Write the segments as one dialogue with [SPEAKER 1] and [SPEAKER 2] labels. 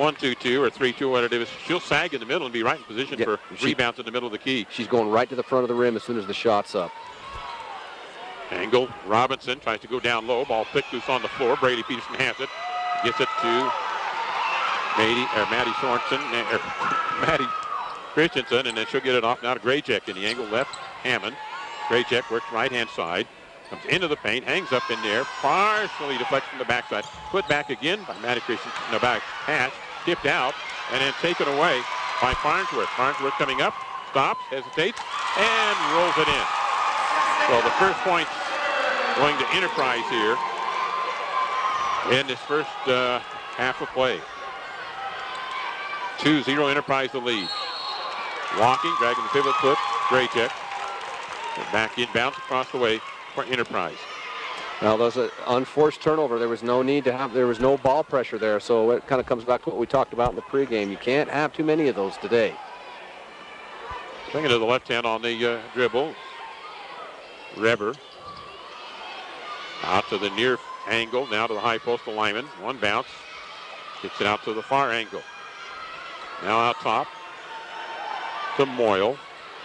[SPEAKER 1] 1-2-2 or 3-2, whatever it is. She'll sag in the middle and be right in position for rebounds in the middle of the key.
[SPEAKER 2] She's going right to the front of the rim as soon as the shot's up.
[SPEAKER 1] Angle. Robinson tries to go down low. Ball picked loose on the floor. Brady Peterson has it. Gets it to Maddie Sorensen, Maddie Christensen, and then she'll get it off now to Graycheck in the angle left. Hammond. Graycheck works right-hand side. Comes into the paint, hangs up in there, partially deflects from the backside. Put back again by Maddie Christensen in the back. Hatch tipped out and then taken away by Farnsworth. Farnsworth coming up, stops, hesitates, and rolls it in. So the first point going to Enterprise here in this first half of play. 2-0 Enterprise the lead. Walking, dragging the pivot foot, Graycheck. Back inbounds across the way for Enterprise.
[SPEAKER 2] Now, there's an unforced turnover. There was no need to have, there was no ball pressure there, so it kind of comes back to what we talked about in the pregame. You can't have too many of those today.
[SPEAKER 1] Swinging to the left hand on the dribble. Reber out to the near angle, now to the high post of Lyman. One bounce, gets it out to the far angle. Now out top to Moyle,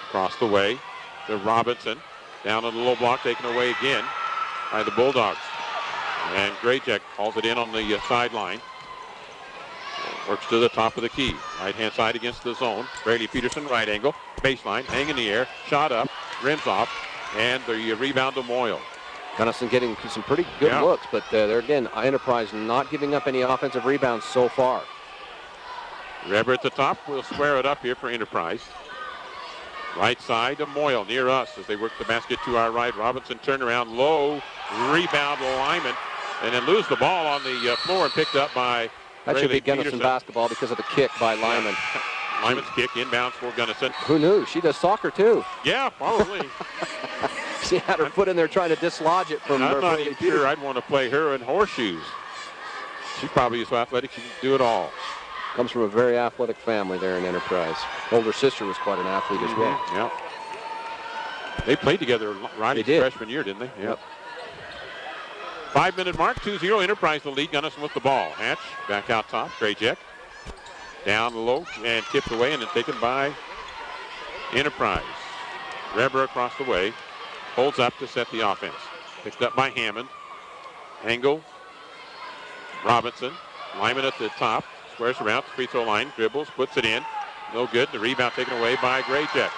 [SPEAKER 1] across the way to Robinson. Down on the low block, taken away again by the Bulldogs. And Graycheck calls it in on the sideline. Works to the top of the key. Right-hand side against the zone. Brady Peterson, right angle. Baseline, hang in the air. Shot up, rims off, and the rebound to Moyle.
[SPEAKER 2] Gunnison getting some pretty good looks, but they're, again, Enterprise not giving up any offensive rebounds so far.
[SPEAKER 1] Reber at the top. We'll square it up here for Enterprise. Right side to Moyle, near us as they work the basket to our right. Robinson turnaround low, rebound Lyman, and then lose the ball on the floor and picked up by
[SPEAKER 2] That should be Gunnison basketball because of the kick by Lyman.
[SPEAKER 1] Yeah. Lyman's kick inbounds for Gunnison.
[SPEAKER 2] Who knew? She does soccer too.
[SPEAKER 1] Yeah, probably.
[SPEAKER 2] She had her foot in there trying to dislodge it from her.
[SPEAKER 1] I'm not even sure I'd want to play her in horseshoes. She's probably so athletic she can do it all.
[SPEAKER 2] Comes from a very athletic family there in Enterprise. Older sister was quite an athlete as well.
[SPEAKER 1] Yeah. They played together Ronnie's freshman year, didn't they?
[SPEAKER 2] Yep.
[SPEAKER 1] 5-minute mark, 2-0 Enterprise the lead. Gunnison with the ball. Hatch back out top. Graycheck down low and tipped away and then taken by Enterprise. Reber across the way. Holds up to set the offense. Picked up by Hammond. Angle. Robinson. Lyman at the top. Squares around the free throw line. Dribbles. Puts it in. No good. The rebound taken away by Graycheck.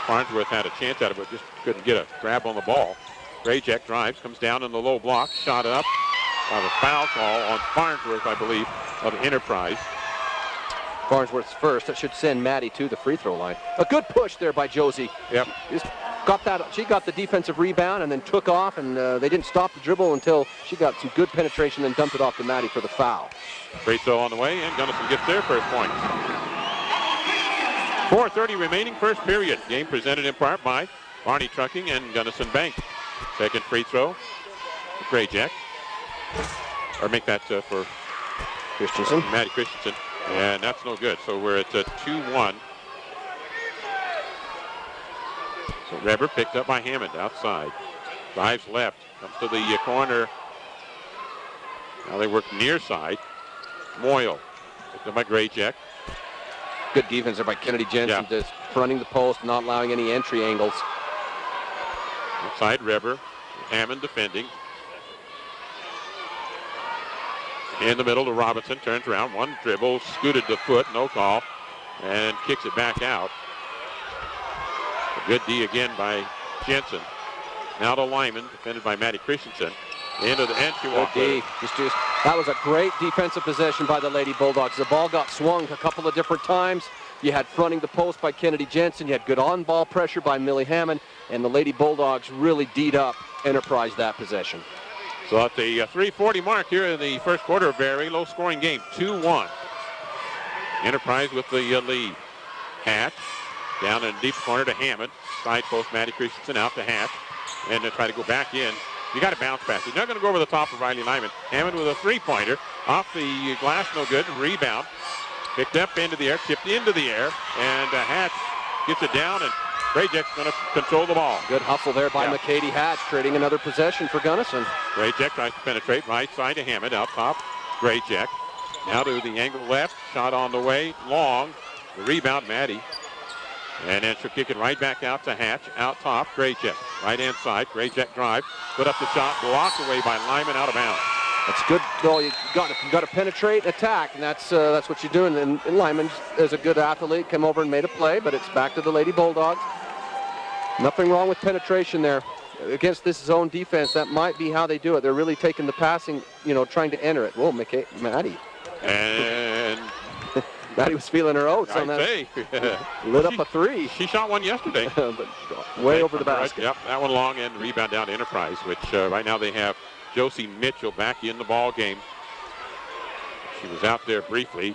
[SPEAKER 1] Farnsworth had a chance at it, but just couldn't get a grab on the ball. Graycheck drives. Comes down in the low block. Shot up. A foul call on Farnsworth, I believe, of Enterprise.
[SPEAKER 2] Farnsworth's first. That should send Maddie to the free throw line. A good push there by Josie.
[SPEAKER 1] Yep.
[SPEAKER 2] She got the defensive rebound and then took off, and they didn't stop the dribble until she got some good penetration and dumped it off to Maddie for the foul.
[SPEAKER 1] Free throw on the way, and Gunnison gets their first point. 4:30 remaining, first period. Game presented in part by Barney Trucking and Gunnison Bank. Second free throw, Graycheck. Or make that for
[SPEAKER 2] Christensen.
[SPEAKER 1] Maddie Christensen. And that's no good. So we're at 2-1. So Reber picked up by Hammond outside. Drives left. Comes to the corner. Now they work near side. Moyle. Picked up by Graycheck.
[SPEAKER 2] Good defense there by Kennedy Jensen, just fronting the post, not allowing any entry angles.
[SPEAKER 1] Outside Reber. Hammond defending. In the middle to Robinson. Turns around. One dribble. Scooted the foot. No call. And kicks it back out. A good D again by Jensen. Now to Lyman. Defended by Maddie Christensen. Into the end.
[SPEAKER 2] That was a great defensive possession by the Lady Bulldogs. The ball got swung a couple of different times. You had fronting the post by Kennedy Jensen. You had good on-ball pressure by Millie Hammond. And the Lady Bulldogs really D'd up Enterprise that possession.
[SPEAKER 1] So at the 3:40 mark here in the first quarter, a very low-scoring game, 2-1. Enterprise with the lead. Hatch down in the deep corner to Hammond. Side post, Maddie Christensen out to Hatch. And they try to go back in. You got to bounce pass. He's not going to go over the top of Riley Lyman. Hammond with a three-pointer. Off the glass, no good. Rebound. Picked up into the air, tipped into the air. And Hatch gets it down, and Graycheck's going to control the ball.
[SPEAKER 2] Good hustle there by McKady Hatch, creating another possession for Gunnison.
[SPEAKER 1] Graycheck tries to penetrate right side to Hammond. Out top, Graycheck. Now to the angle left. Shot on the way. Long. The rebound, Maddie. And then she'll kick it right back out to Hatch. Out top, Graycheck. Right-hand side. Graycheck drive. Put up the shot. Blocked away by Lyman, out of bounds.
[SPEAKER 2] That's good, though. You got to penetrate and attack, and that's what you're doing. And Lyman is a good athlete. Came over and made a play, but it's back to the Lady Bulldogs. Nothing wrong with penetration there. Against this zone defense, that might be how they do it. They're really taking the passing, trying to enter it. Whoa, Maddie.
[SPEAKER 1] And
[SPEAKER 2] Maddie was feeling her oats on that. Lit up a three.
[SPEAKER 1] She shot one yesterday.
[SPEAKER 2] But way over the basket.
[SPEAKER 1] Yep, that one long and rebound down to Enterprise, which right now they have Josie Mitchell back in the ball game. She was out there briefly.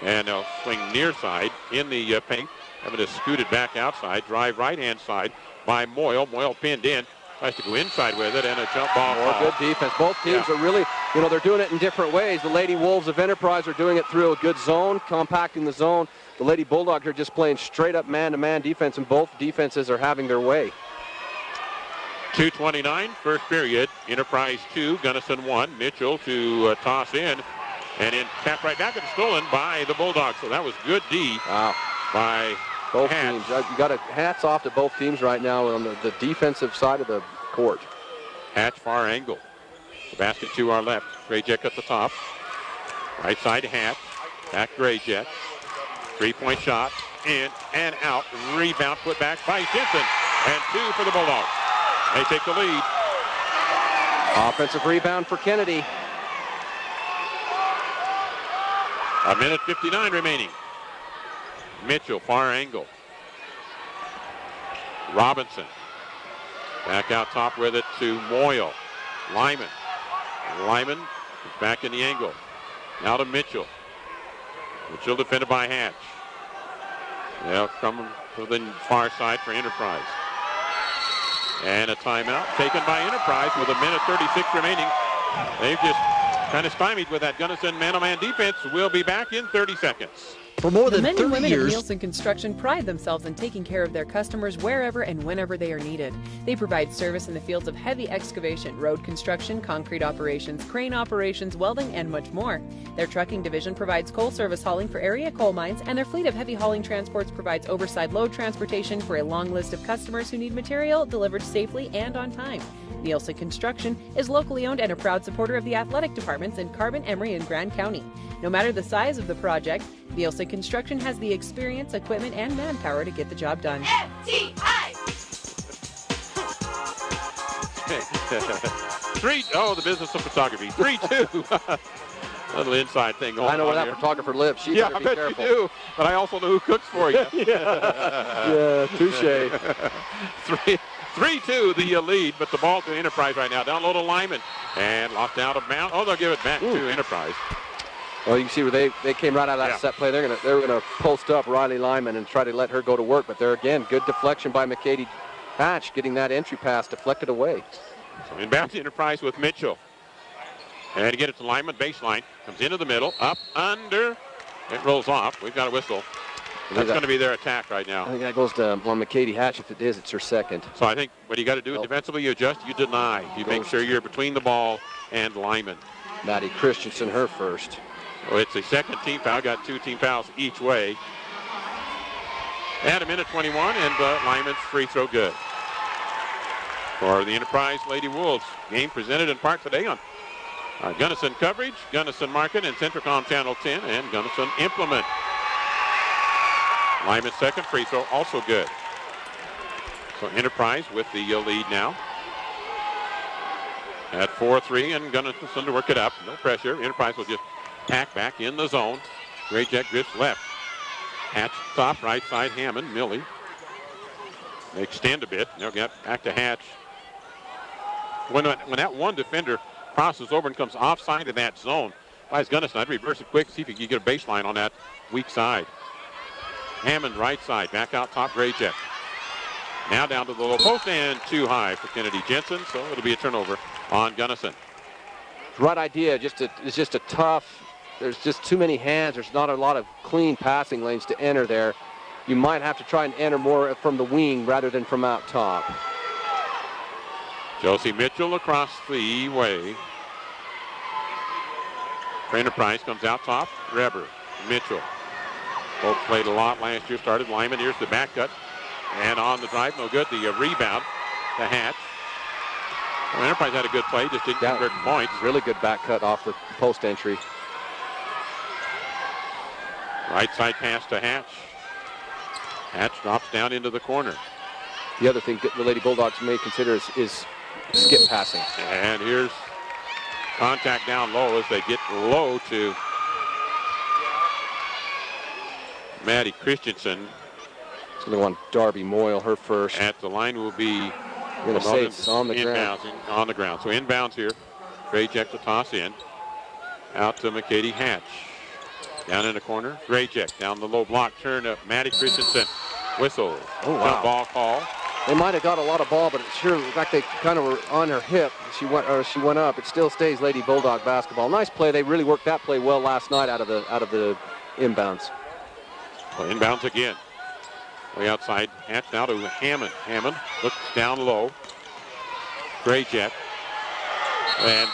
[SPEAKER 1] And they'll swing near side in the paint. Having to scoot it back outside. Drive right-hand side by Moyle. Moyle pinned in. Tries to go inside with it, and a jump ball.
[SPEAKER 2] More good defense. Both teams are really, they're doing it in different ways. The Lady Wolves of Enterprise are doing it through a good zone, compacting the zone. The Lady Bulldogs are just playing straight-up man-to-man defense, and both defenses are having their way.
[SPEAKER 1] 2:29, first period. Enterprise 2, Gunnison 1. Mitchell to toss in, and then tapped right back and stolen by the Bulldogs. So that was good D by
[SPEAKER 2] both
[SPEAKER 1] Hatch.
[SPEAKER 2] teams. You got hats off to both teams right now on the defensive side of the court.
[SPEAKER 1] Hatch far angle. The basket to our left. Grayjet at the top. Right side to Hatch. Back Grayjet. Three-point shot. In and out. Rebound put back by Jensen. And 2 for the Bulldogs. They take the lead.
[SPEAKER 2] Offensive rebound for Kennedy.
[SPEAKER 1] 1:59 remaining. Mitchell, far angle. Robinson. Back out top with it to Moyle. Lyman. Lyman is back in the angle. Now to Mitchell. Mitchell defended by Hatch. They'll come to the far side for Enterprise. And a timeout taken by Enterprise with 1:36 remaining. They've just kind of stymied with that Gunnison man-on-man defense. We'll be back in 30 seconds.
[SPEAKER 3] For more than
[SPEAKER 4] the men
[SPEAKER 3] 30
[SPEAKER 4] and women
[SPEAKER 3] years,
[SPEAKER 4] of Nielsen Construction pride themselves in taking care of their customers wherever and whenever they are needed. They provide service in the fields of heavy excavation, road construction, concrete operations, crane operations, welding, and much more. Their trucking division provides coal service hauling for area coal mines, and their fleet of heavy hauling transports provides oversized load transportation for a long list of customers who need material delivered safely and on time. Nielsen Construction is locally owned and a proud supporter of the athletic departments in Carbon, Emery, and Grand County. No matter the size of the project, Nielsen Construction has the experience, equipment, and manpower to get the job done.
[SPEAKER 5] FTI!
[SPEAKER 1] The business of photography. 3-2. Little inside thing going on.
[SPEAKER 2] I know where that
[SPEAKER 1] here.
[SPEAKER 2] photographer lives. She
[SPEAKER 1] Yeah,
[SPEAKER 2] better
[SPEAKER 1] I
[SPEAKER 2] be
[SPEAKER 1] bet
[SPEAKER 2] careful.
[SPEAKER 1] you do. But I also know who cooks for you.
[SPEAKER 2] Yeah, touche.
[SPEAKER 1] 3-2 the lead, but the ball to Enterprise right now. Down low to Lyman. And lost out of bounds. Oh, they'll give it back to Enterprise.
[SPEAKER 2] Well, you can see where they came right out of that set play. They're gonna post up Riley Lyman and try to let her go to work. But there again, good deflection by McKady Hatch, getting that entry pass deflected away.
[SPEAKER 1] So inbound to Enterprise with Mitchell. And to get it to Lyman, baseline. Comes into the middle, up, under. It rolls off. We've got a whistle. That's going to be their attack right
[SPEAKER 2] I
[SPEAKER 1] now.
[SPEAKER 2] think that goes to McKady Hatch. If it is, it's her second.
[SPEAKER 1] So I think what you got to do defensively, you adjust, you deny. You make sure you're between the ball and Lyman.
[SPEAKER 2] Maddie Christensen, her first.
[SPEAKER 1] Well, it's a second team foul. Got 2 team fouls each way. And 1:21, and Lyman's free throw good. For the Enterprise Lady Wolves, game presented in part today on Gunnison Coverage, Gunnison Market, and Centricom Channel 10, and Gunnison Implement. Lyman's second free throw also good. So Enterprise with the lead now. At 4-3, and Gunnison to work it up. No pressure. Enterprise will just pack back in the zone. Grayjet drifts left. Hatch top, right side, Hammond, Millie. They extend a bit. They'll get back to Hatch. When that one defender crosses over and comes offside of that zone, by his Gunnison, I'd reverse it quick, see if you can get a baseline on that weak side. Hammond right side, back out top, Grayjet. Now down to the low post and too high for Kennedy Jensen, so it'll be a turnover on Gunnison.
[SPEAKER 2] Right idea, it's just a tough, there's just too many hands. There's not a lot of clean passing lanes to enter there. You might have to try and enter more from the wing rather than from out top.
[SPEAKER 1] Josie Mitchell across the way. For Enterprise comes out top. Reber, Mitchell. Both played a lot last year. Started Lyman. Here's the back cut. And on the drive, no good. The rebound to Hatch. Well, Enterprise had a good play, just didn't convert points.
[SPEAKER 2] Really good back cut off the post entry.
[SPEAKER 1] Right side pass to Hatch. Hatch drops down into the corner.
[SPEAKER 2] The other thing the Lady Bulldogs may consider is skip passing.
[SPEAKER 1] And here's contact down low as they get low to Maddie Christensen.
[SPEAKER 2] It's going to want Darby Moyle, her first.
[SPEAKER 1] At the line will be
[SPEAKER 2] going to say it's on the ground.
[SPEAKER 1] On the ground. So inbounds here. Graycheck to toss in. Out to McKady Hatch. Down in the corner. Graycheck down the low block. Turn up. Maddie Christensen. Whistle.
[SPEAKER 2] Oh, wow.
[SPEAKER 1] Jump ball call.
[SPEAKER 2] They might have got a lot of ball, but it sure looked like they kind of were on her hip. She went up. It still stays Lady Bulldog basketball. Nice play. They really worked that play well last night out of the inbounds.
[SPEAKER 1] Well, inbounds again. Way outside. Hatch now to Hammond. Hammond looks down low. Graycheck. And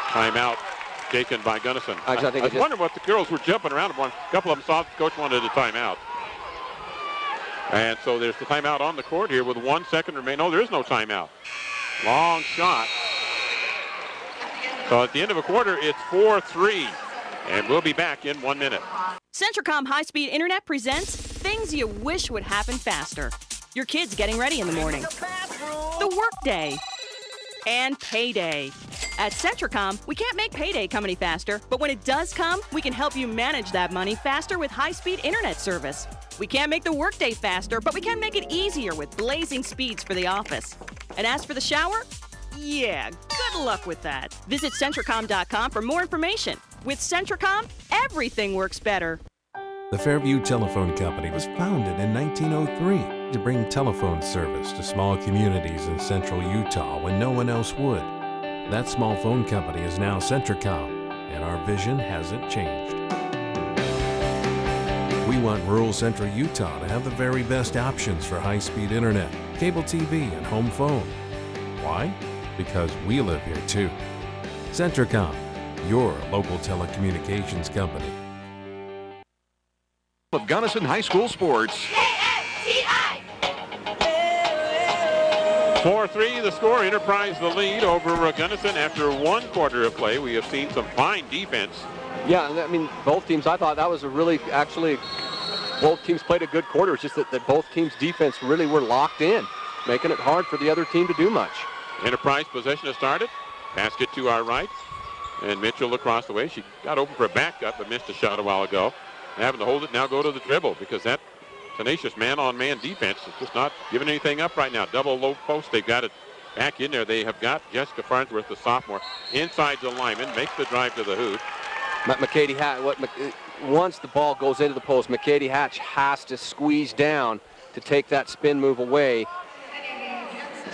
[SPEAKER 1] timeout taken by Gunnison.
[SPEAKER 2] I
[SPEAKER 1] was wondering what the girls were jumping around. A couple of them saw the coach wanted a timeout. And so there's the timeout on the court here with 1 second remaining. No, there is no timeout. Long shot. So at the end of a quarter, it's 4-3. And we'll be back in 1 minute.
[SPEAKER 3] Centricom High-Speed Internet presents things you wish would happen faster. Your kids getting ready in the morning. The workday. And payday. At Centricom, we can't make payday come any faster, but when it does come, we can help you manage that money faster with high-speed internet service. We can't make the workday faster, but we can make it easier with blazing speeds for the office. And as for the shower? Yeah, good luck with that. Visit Centricom.com for more information. With Centricom, everything works better.
[SPEAKER 5] The Fairview Telephone Company was founded in 1903 to bring telephone service to small communities in central Utah when no one else would. That small phone company is now Centricom, and our vision hasn't changed. We want rural central Utah to have the very best options for high-speed internet, cable TV, and home phone. Why? Because we live here too. Centricom, your local telecommunications company.
[SPEAKER 6] Of Gunnison High School sports.
[SPEAKER 1] 4-3 the score. Enterprise the lead over Gunnison after 1 quarter of play. We have seen some fine defense.
[SPEAKER 2] Yeah, I mean, both teams, I thought that was both teams played a good quarter. It's just that both teams' defense really were locked in, making it hard for the other team to do much.
[SPEAKER 1] Enterprise possession has started. Basket to our right. And Mitchell across the way. She got open for a back cut, but missed a shot a while ago. Having to hold it now, go to the dribble, because that tenacious man-on-man defense is just not giving anything up right now. Double low post, they've got it back in there. They have got Jessica Farnsworth, the sophomore, inside the lineman, makes the drive to the hoop.
[SPEAKER 2] McKady Hatch, once the ball goes into the post, McKady Hatch has to squeeze down to take that spin move away.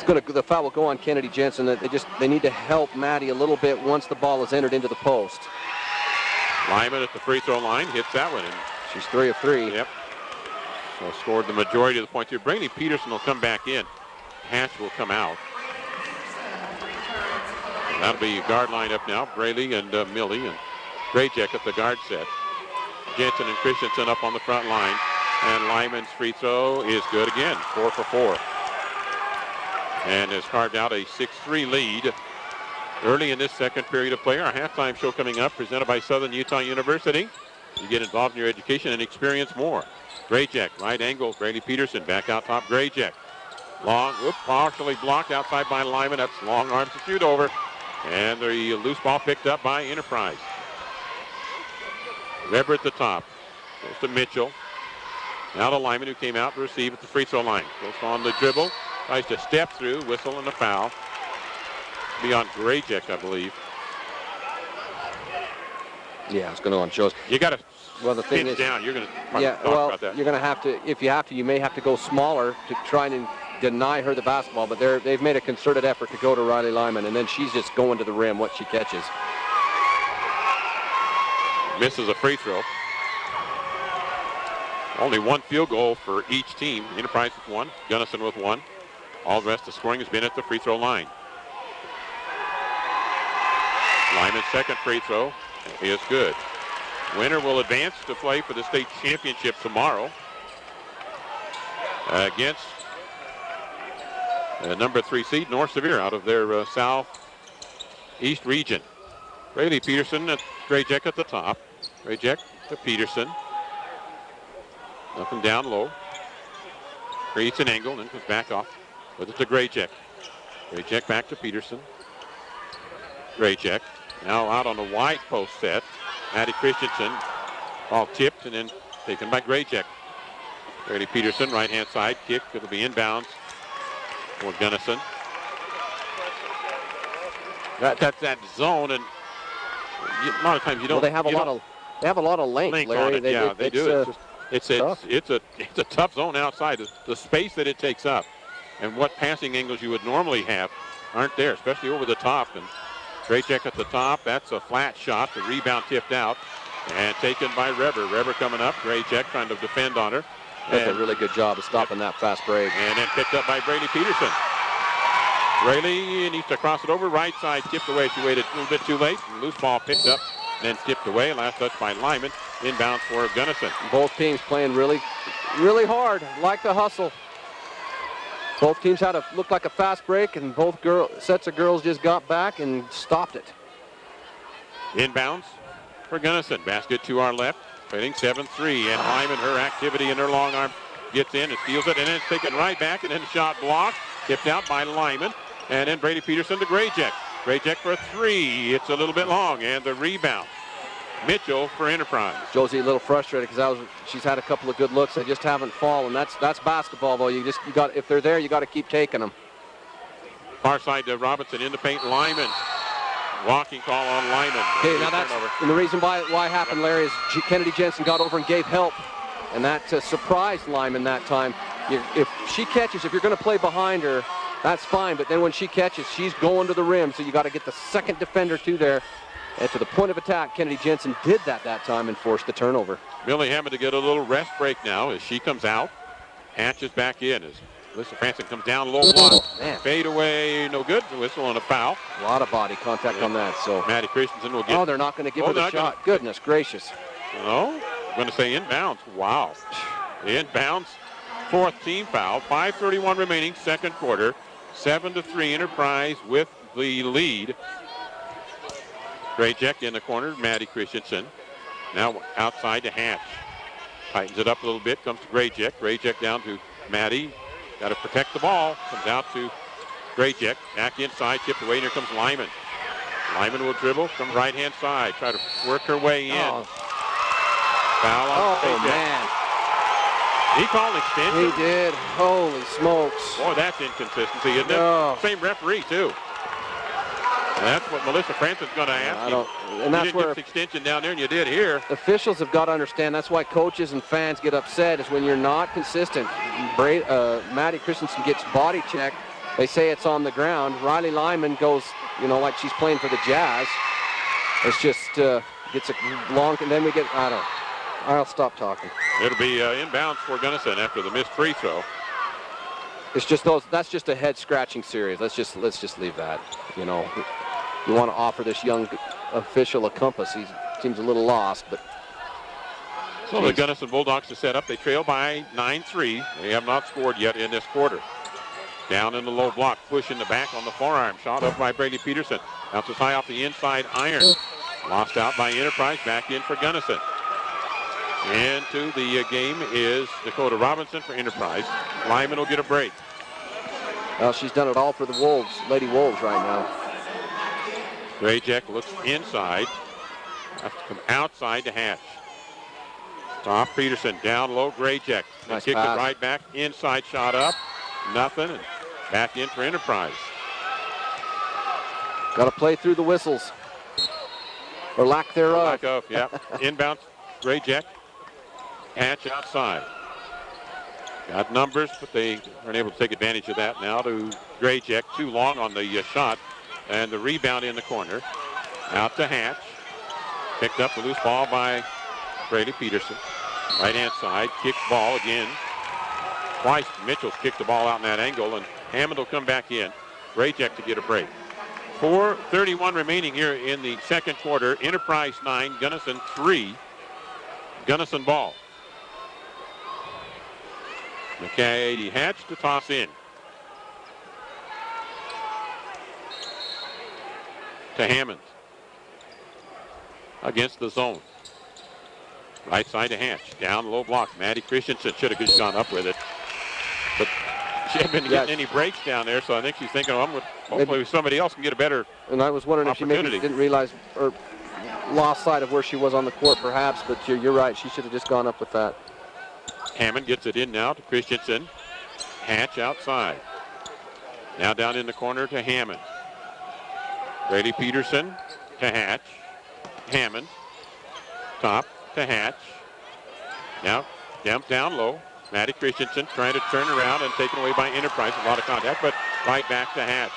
[SPEAKER 2] The foul will go on Kennedy Jensen. They need to help Maddie a little bit once the ball is entered into the post.
[SPEAKER 1] Lyman at the free throw line hits that one, and
[SPEAKER 2] she's 3 of 3.
[SPEAKER 1] Yep. So scored the majority of the points here. Brainy Peterson will come back in. Hatch will come out. And that'll be guard line up now. Braley and Millie and Graycheck at the guard set. Jensen and Christensen up on the front line. And Lyman's free throw is good again. 4 for 4. And has carved out a 6-3 lead. Early in this second period of play, our halftime show coming up, presented by Southern Utah University. You get involved in your education and experience more. Graycheck, right angle, Brady Peterson, back out top, Graycheck. Long, partially blocked outside by Lyman. That's long arms to shoot over. And the loose ball picked up by Enterprise. Weber at the top. Goes to Mitchell. Now to Lyman, who came out to receive at the free throw line. Goes on the dribble. Tries to step through, whistle and a foul. Be on Graycheck, I believe.
[SPEAKER 2] Yeah, it's going to on shows.
[SPEAKER 1] You got to
[SPEAKER 2] the thing is
[SPEAKER 1] down. You're going to
[SPEAKER 2] talk
[SPEAKER 1] about that.
[SPEAKER 2] You're going to have to, if you have to, you may have to go smaller to try and deny her the basketball. But they've made a concerted effort to go to Riley Lyman, and then she's just going to the rim what she catches.
[SPEAKER 1] Misses a free throw. Only 1 field goal for each team. Enterprise with 1, Gunnison with 1. All the rest of the scoring has been at the free throw line. Lyman's second free throw is good. Winner will advance to play for the state championship tomorrow against number 3 seed North Sevier out of their southeast region. Brady Peterson at Grayjack at the top. Grayjack to Peterson. Nothing down low. Creates an angle and then comes back off with it to Grayjack. Grayjack back to Peterson. Grayjack now out on the wide post set. Maddie Christensen, all tipped and then taken by Grayjack. Brady Peterson, right-hand side kick. It'll be inbounds for Gunnison. That's that zone, and a lot of times you don't.
[SPEAKER 2] Well, they have a lot of length, Larry.
[SPEAKER 1] On it. They do. It's a tough zone outside. The space that it takes up, and what passing angles you would normally have aren't there, especially over the top. And Grayjack at the top. That's a flat shot. The rebound tipped out and taken by Reber. Reber coming up. Grayjack trying to defend on her.
[SPEAKER 2] That's a really good job of stopping that fast break.
[SPEAKER 1] And then picked up by Brady Peterson. Braley needs to cross it over. Right side tipped away. She waited a little bit too late. Loose ball picked up, then tipped away. Last touch by Lyman. Inbounds for Gunnison.
[SPEAKER 2] Both teams playing really, really hard. Like the hustle. Both teams looked like a fast break, and both sets of girls just got back and stopped it.
[SPEAKER 1] Inbounds for Gunnison. Basket to our left. Trailing 7-3, and Lyman, her activity in her long arm, gets in and steals it, and then it's taken right back, and then shot blocked. Tipped out by Lyman, and then Brady Peterson to Grayjack. Grayjack for a three. It's a little bit long, and the rebound. Mitchell for Enterprise.
[SPEAKER 2] Josie a little frustrated because she's had a couple of good looks. They just haven't fallen. That's basketball, though. You got, if they're there, you got to keep taking them.
[SPEAKER 1] Far side to Robinson in the paint. Lyman. Walking call on Lyman.
[SPEAKER 2] Okay, now that's and the reason why it happened, Larry, is Kennedy Jensen got over and gave help, and that surprised Lyman that time. If she catches, if you're going to play behind her, that's fine. But then when she catches, she's going to the rim, so you got to get the second defender to there. And to the point of attack, Kennedy Jensen did that time and forced the turnover.
[SPEAKER 1] Millie having to get a little rest break now as she comes out. Hatches back in as Alyssa Franson comes down low block. Fade away, no good. Whistle and a foul.
[SPEAKER 2] A lot of body contact on that. So
[SPEAKER 1] Maddie Christensen will get.
[SPEAKER 2] Oh, they're not going to give her the shot. Goodness gracious.
[SPEAKER 1] No, I'm going to say inbounds. Wow. Inbounds. Fourth team foul. 5:31 remaining, second quarter. 7-3 Enterprise with the lead. Grayjack in the corner. Maddie Christensen. Now outside to Hatch. Tightens it up a little bit. Comes to Grayjack. Grayjack down to Maddie. Got to protect the ball. Comes out to Grayjack. Back inside. Tipped away. And here comes Lyman. Lyman will dribble from right-hand side. Try to work her way in.
[SPEAKER 2] Oh.
[SPEAKER 1] Foul on
[SPEAKER 2] Oh, man.
[SPEAKER 1] He called extension.
[SPEAKER 2] He did. Holy smokes.
[SPEAKER 1] Boy, that's inconsistency, isn't it?
[SPEAKER 2] Oh.
[SPEAKER 1] Same referee, too. And that's what Melissa Franson's going to ask you.
[SPEAKER 2] And that's
[SPEAKER 1] didn't
[SPEAKER 2] where
[SPEAKER 1] get the extension down there, and you did here.
[SPEAKER 2] officials have got to understand. That's why coaches and fans get upset, is when you're not consistent. Maddie Christensen gets body checked. They say it's on the ground. Riley Lyman goes, like she's playing for the Jazz. It's just gets a long, and then we get, I'll stop talking.
[SPEAKER 1] It'll be inbounds for Gunnison after the missed free throw.
[SPEAKER 2] It's just that's just a head-scratching series. Let's just leave that. You want to offer this young official a compass. He seems a little lost, but.
[SPEAKER 1] So the Gunnison Bulldogs to set up. They trail by 9-3. They have not scored yet in this quarter. Down in the low block, push in the back on the forearm. Shot up by Brady Peterson. Bounces high off the inside iron. Lost out by Enterprise. Back in for Gunnison. Into the game is Dakota Robinson for Enterprise. Lyman will get a break.
[SPEAKER 2] Well, she's done it all for the Wolves, Lady Wolves right now.
[SPEAKER 1] Grayjack looks inside. Has to come outside to Hatch. Top Peterson down low. Grayjack.
[SPEAKER 2] Nice
[SPEAKER 1] Kicks
[SPEAKER 2] pass.
[SPEAKER 1] it right back. Inside shot up. Nothing. And back in for Enterprise.
[SPEAKER 2] Got to play through the whistles. Or lack thereof.
[SPEAKER 1] Lack of, yeah. Inbound. Grayjack. Hatch outside. Got numbers, but they aren't able to take advantage of that now to Grayjack. Too long on the shot. And the rebound in the corner. Out to Hatch. Picked up the loose ball by Brady Peterson. Right-hand side. Kick ball again. Twice Mitchell's kicked the ball out in that angle, and Hammond will come back in. Grayjack to get a break. 4:31 remaining here in the second quarter. Enterprise 9, Gunnison 3. Gunnison ball. McKay Hatch to toss in. To Hammond. Against the zone. Right side to Hatch. Down low block. Maddie Christensen should have just gone up with it. But she hadn't been getting any breaks down there, so I think she's thinking, well, hopefully somebody else can get a better
[SPEAKER 2] And I was wondering if she maybe didn't realize or lost sight of where she was on the court, perhaps, but you're right. She should have just gone up with that.
[SPEAKER 1] Hammond gets it in now to Christensen. Hatch outside. Now down in the corner to Hammond. Brady Peterson to Hatch. Hammond. Top to Hatch. Now down low. Maddie Christensen trying to turn around and taken away by Enterprise. A lot of contact, but right back to Hatch.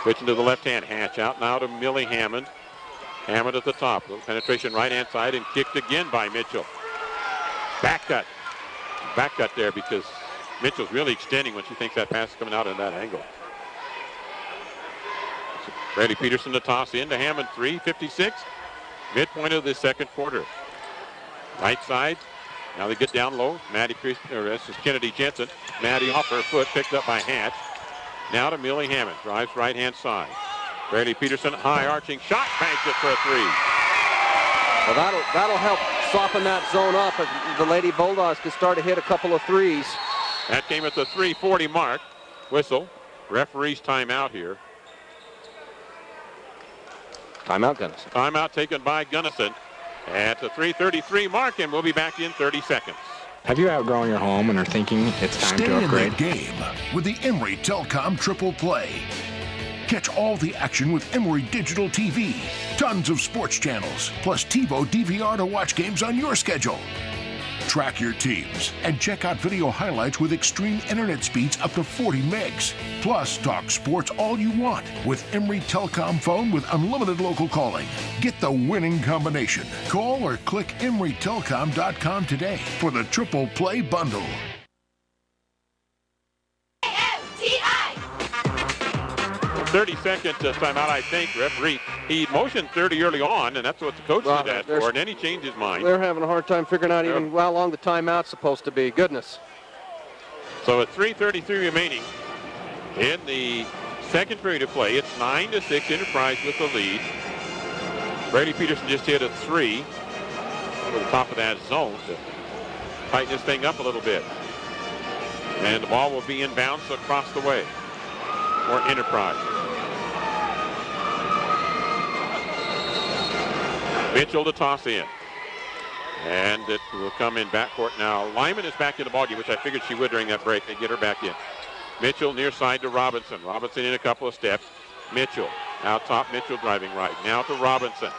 [SPEAKER 1] Switching to the left hand. Hatch out now to Millie Hammond. Hammond at the top. Little penetration right hand side and kicked again by Mitchell. Back cut. Back cut there because Mitchell's really extending when she thinks that pass is coming out in that angle. So Brady Peterson to toss in to Hammond. 3:56. Midpoint of the second quarter. Right side. Now they get down low. This is Kennedy Jensen. Maddie off her foot, picked up by Hatch. Now to Millie Hammond. Drives right hand side. Brady Peterson, high arching shot, banks it for a 3.
[SPEAKER 2] Well, that'll help soften that zone up as the Lady Bulldogs can start to hit a couple of threes.
[SPEAKER 1] That came at the 3:40 mark. Whistle. Referee's timeout here.
[SPEAKER 2] Timeout, Gunnison.
[SPEAKER 1] Timeout taken by Gunnison at the 3:33 mark, and we'll be back in 30 seconds.
[SPEAKER 7] Have you outgrown your home and are thinking it's time
[SPEAKER 8] Stay
[SPEAKER 7] to
[SPEAKER 8] in
[SPEAKER 7] upgrade?
[SPEAKER 8] the game with the Emory Telcom Triple Play. Catch all the action with Emory Digital TV. Tons of sports channels, plus TiVo DVR to watch games on your schedule. Track your teams and check out video highlights with extreme internet speeds up to 40 megs. Plus, talk sports all you want with Emory Telcom phone with unlimited local calling. Get the winning combination. Call or click EmoryTelcom.com today for the Triple Play Bundle.
[SPEAKER 1] 30-second timeout, I think. Referee, he motioned 30 early on, and that's what the coach did that for, and then he changed his mind.
[SPEAKER 2] They're having a hard time figuring out even how long the timeout's supposed to be. Goodness.
[SPEAKER 1] So at 3:33 remaining in the second period of play, it's 9-6, Enterprise with the lead. Brady Peterson just hit a 3 over the top of that zone to tighten this thing up a little bit. And the ball will be inbounds across the way for Enterprise. Mitchell to toss in. And it will come in backcourt now. Lyman is back in the ballgame, which I figured she would during that break. They get her back in. Mitchell near side to Robinson. Robinson in a couple of steps. Mitchell out top. Mitchell driving right. Now to Robinson.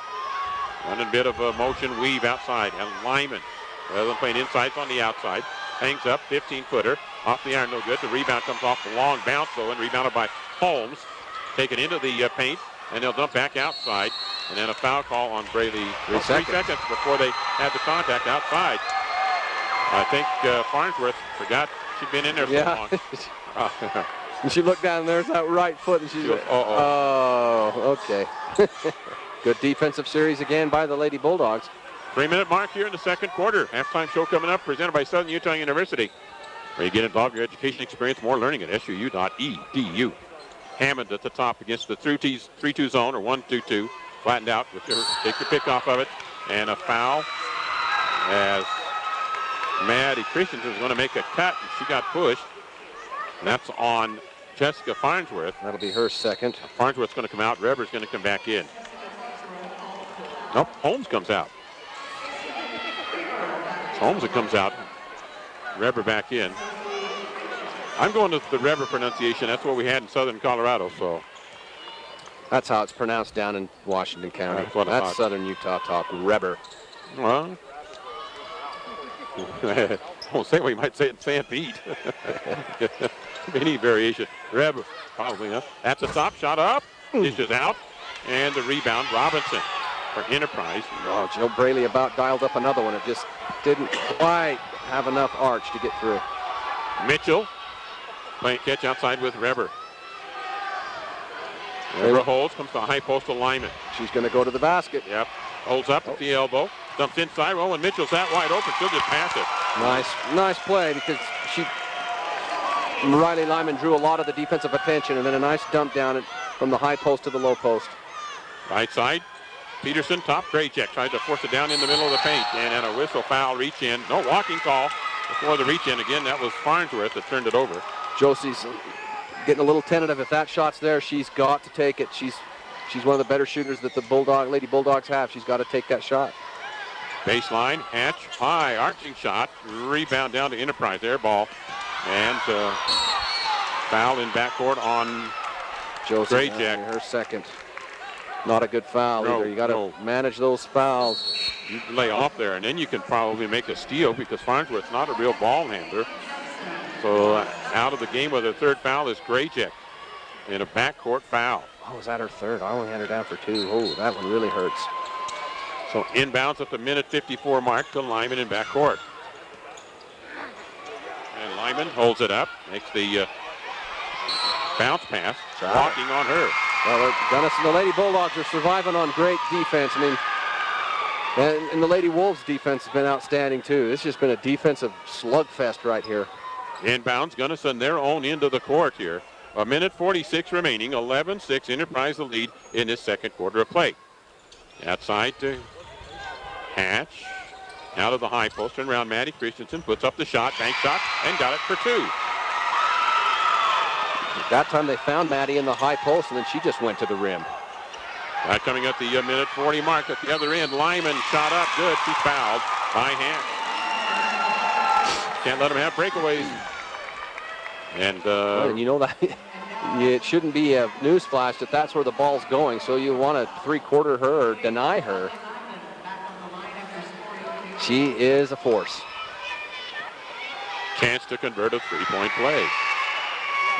[SPEAKER 1] Running a bit of a motion weave outside. And Lyman, rather than playing inside, on the outside. Hangs up, 15-footer. Off the iron, no good. The rebound comes off the long bounce, though, and rebounded by Holmes. Taken into the paint, and they'll dump back outside. And then a foul call on Braley. 3 seconds before they had the contact outside. I think Farnsworth forgot she'd been in there so long.
[SPEAKER 2] And she looked down, and there's that right foot, and she's like, oh, okay. Good defensive series again by the Lady Bulldogs.
[SPEAKER 1] 3-minute mark here in the second quarter. Halftime show coming up, presented by Southern Utah University. Where you get involved in your education experience, more learning at suu.edu. Hammond at the top against the 3-2 zone, or 1-2-2. Flattened out with her, take the pick off of it. And a foul as Maddie Christensen was going to make a cut, and she got pushed. And that's on Jessica Farnsworth.
[SPEAKER 2] That'll be her second.
[SPEAKER 1] Farnsworth's going to come out. Reber's going to come back in. Nope, Holmes comes out. Holmes comes out. Reber back in. I'm going with the Reber pronunciation. That's what we had in southern Colorado, so.
[SPEAKER 2] That's how it's pronounced down in Washington County. That's Southern Utah talk, Reber.
[SPEAKER 1] Well, I won't say we might say it in St. Pete. Any variation. Reber, probably, huh? At the top, shot up, dishes out, and the rebound, Robinson for Enterprise.
[SPEAKER 2] Oh, Joe Braley about dialed up another one. It just didn't quite have enough arch to get through.
[SPEAKER 1] Mitchell playing catch outside with Reber. Deborah holds, comes to a high post to Lyman.
[SPEAKER 2] She's going to go to the basket.
[SPEAKER 1] Yep. Holds up at the elbow. Dumps inside. Oh, and Mitchell's that wide open. She'll just pass it.
[SPEAKER 2] Nice play because Riley Lyman drew a lot of the defensive attention, and then a nice dump down from the high post to the low post.
[SPEAKER 1] Right side. Peterson, top Graycheck, tried to force it down in the middle of the paint, and a whistle foul, reach in. No walking call before the reach in. Again, that was Farnsworth that turned it over.
[SPEAKER 2] Josie's getting a little tentative. If that shot's there, she's got to take it. She's one of the better shooters that the Lady Bulldogs have. She's got to take that shot.
[SPEAKER 1] Baseline, Hatch, high, arching shot. Rebound down to Enterprise, air ball. And foul in backcourt on
[SPEAKER 2] Josie.
[SPEAKER 1] Graycheck.
[SPEAKER 2] Her second. Not a good foul either. You got to manage those fouls.
[SPEAKER 1] You lay off there, and then you can probably make a steal because Farnsworth's not a real ball handler. So out of the game with her third foul is Graycheck in a backcourt foul.
[SPEAKER 2] Oh, was that her third? I only had her down for 2. Oh, that one really hurts.
[SPEAKER 1] So inbounds at the minute 54 mark to Lyman in backcourt. And Lyman holds it up, makes the bounce pass, walking on her.
[SPEAKER 2] Well, Gunnison, the Lady Bulldogs are surviving on great defense. I mean, and the Lady Wolves defense has been outstanding too. It's just been a defensive slugfest right here.
[SPEAKER 1] Inbounds, Gunnison their own end of the court here. A minute 46 remaining, 11-6, Enterprise the lead in this second quarter of play. Outside to Hatch, out of the high post, and around Maddie Christensen, puts up the shot, bank shot, and got it for 2.
[SPEAKER 2] That time they found Maddie in the high post, and then she just went to the rim.
[SPEAKER 1] Coming at the minute 40 mark at the other end, Lyman shot up, good, she's fouled by Hatch. Can't let them have breakaways. And
[SPEAKER 2] you know that it shouldn't be a newsflash that that's where the ball's going, so you want to three-quarter her or deny her. She is a force.
[SPEAKER 1] Chance to convert a three-point play.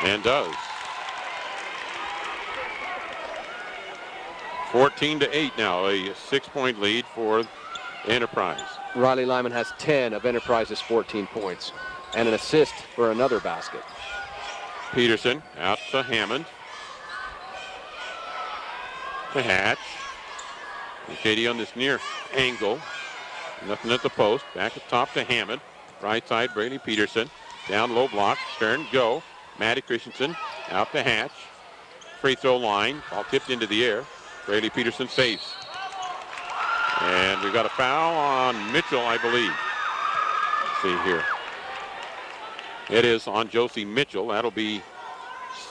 [SPEAKER 1] And does. 14-8 now, a 6-point lead for Enterprise.
[SPEAKER 2] Riley Lyman has 10 of Enterprise's 14 points and an assist for another basket.
[SPEAKER 1] Peterson out to Hammond. To Hatch. And Katie on this near angle. Nothing at the post. Back at top to Hammond. Right side, Brady Peterson. Down low block. Stern, go. Maddie Christensen out to Hatch. Free throw line. Ball tipped into the air. Brady Peterson saves. And we've got a foul on Mitchell, I believe. Let's see here. It is on Josie Mitchell. That'll be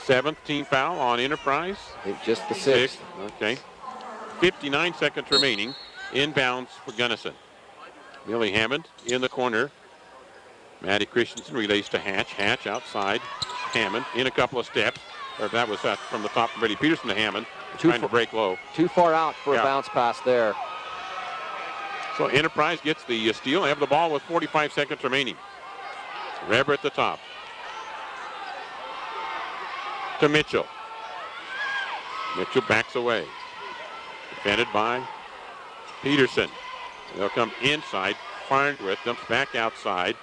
[SPEAKER 1] 7th team foul on Enterprise.
[SPEAKER 2] Just the 6th.
[SPEAKER 1] Okay. 59 seconds remaining. Inbounds for Gunnison. Millie Hammond in the corner. Maddie Christensen relays to Hatch. Hatch outside. Hammond in a couple of steps. Or that was from the top from Brady Peterson to Hammond. Trying to break low.
[SPEAKER 2] Too far out for a bounce pass there.
[SPEAKER 1] So Enterprise gets the steal. They have the ball with 45 seconds remaining. Reber at the top. To Mitchell. Mitchell backs away. Defended by Peterson. They'll come inside. Farnsworth dumps back outside.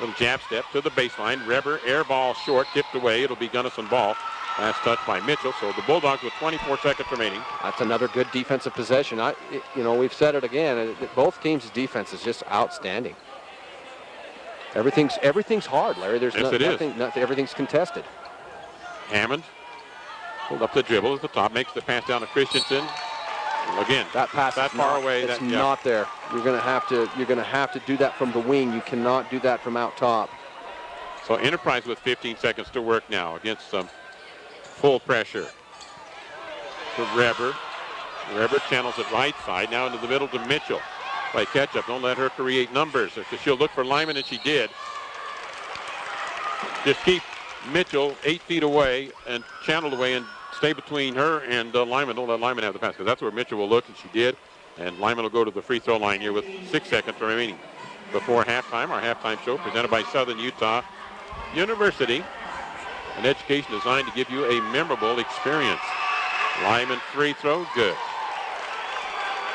[SPEAKER 1] Little jab step to the baseline. Reber air ball short, tipped away. It'll be Gunnison ball. Last touch by Mitchell. So the Bulldogs with 24 seconds remaining.
[SPEAKER 2] That's another good defensive possession. We've said it again. Both teams' defense is just outstanding. Everything's hard, Larry. There's everything's contested.
[SPEAKER 1] Hammond pulled up the dribble at the top, makes the pass down to Christensen. Again,
[SPEAKER 2] that pass
[SPEAKER 1] that far away.
[SPEAKER 2] It's not there. You're gonna have to do that from the wing. You cannot do that from out top.
[SPEAKER 1] So Enterprise with 15 seconds to work now against some full pressure. To Reber. Reber channels it right side now into the middle to Mitchell. Play catch up. Don't let her create numbers. She'll look for Lyman, and she did. Just keep Mitchell 8 feet away and channeled away and stay between her and Lyman. Don't let Lyman have the pass because that's where Mitchell will look, and she did. And Lyman will go to the free throw line here with 6 seconds remaining before halftime. Our halftime show presented by Southern Utah University, an education designed to give you a memorable experience. Lyman free throw, good.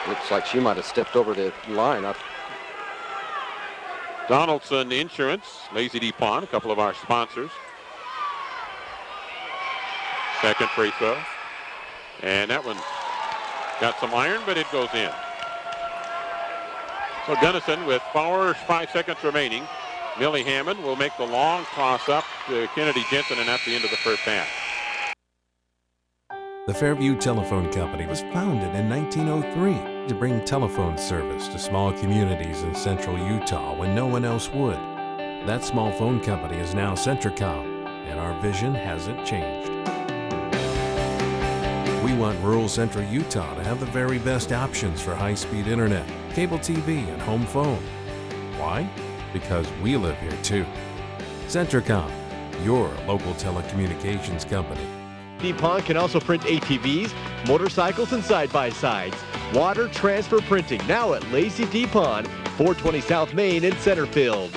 [SPEAKER 2] Looks like she might have stepped over the line.
[SPEAKER 1] Donaldson Insurance, Lazy D Pawn, a couple of our sponsors. Second free throw. And that one got some iron, but it goes in. So Gunnison with 5 seconds remaining. Millie Hammond will make the long toss up to Kennedy Jensen, and that's the end of the first half.
[SPEAKER 5] The Fairview Telephone Company was founded in 1903 to bring telephone service to small communities in central Utah when no one else would. That small phone company is now Centricom, and our vision hasn't changed. We want rural central Utah to have the very best options for high-speed internet, cable TV, and home phone. Why? Because we live here too. Centricom, your local telecommunications company.
[SPEAKER 9] DuPont can also print ATVs, motorcycles, and side-by-sides. Water transfer printing now at Lacey DuPont, 420 South Main in Centerfield.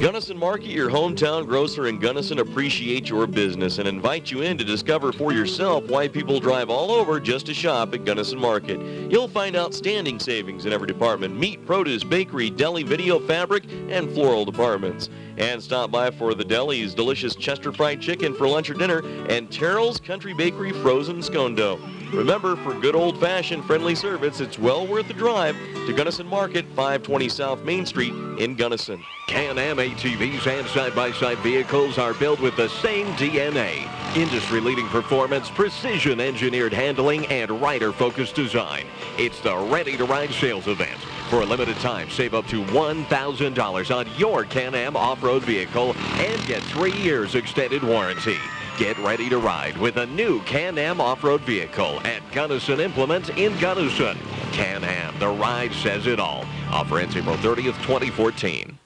[SPEAKER 10] Gunnison Market, your hometown grocer in Gunnison, appreciate your business and invite you in to discover for yourself why people drive all over just to shop at Gunnison Market. You'll find outstanding savings in every department: meat, produce, bakery, deli, video, fabric, and floral departments. And stop by for the deli's delicious Chester fried chicken for lunch or dinner and Terrell's Country Bakery frozen scone dough. Remember, for good old-fashioned friendly service, it's well worth the drive to Gunnison Market, 520 South Main Street in Gunnison.
[SPEAKER 6] Can-Am ATVs and side-by-side vehicles are built with the same DNA. Industry-leading performance, precision-engineered handling, and rider-focused design. It's the Ready to Ride sales event. For a limited time, save up to $1,000 on your Can-Am off-road vehicle and get 3 years extended warranty. Get ready to ride with a new Can-Am off-road vehicle at Gunnison Implement in Gunnison. Can-Am, the ride says it all. Offer ends April 30th, 2014.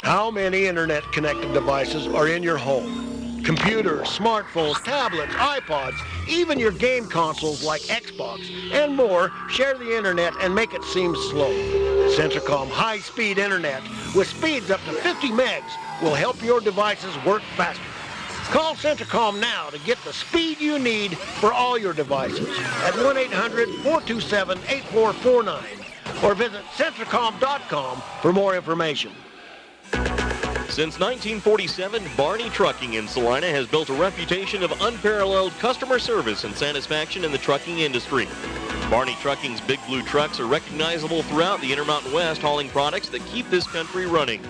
[SPEAKER 11] How many internet-connected devices are in your home? Computers, smartphones, tablets, iPods, even your game consoles like Xbox and more share the internet and make it seem slow. Centricom high-speed internet with speeds up to 50 megs will help your devices work faster. Call Centricom now to get the speed you need for all your devices at 1-800-427-8449 or visit Centricom.com for more information.
[SPEAKER 10] Since 1947, Barney Trucking in Salina has built a reputation of unparalleled customer service and satisfaction in the trucking industry. Barney Trucking's Big Blue trucks are recognizable throughout the Intermountain West, hauling products that keep this country running.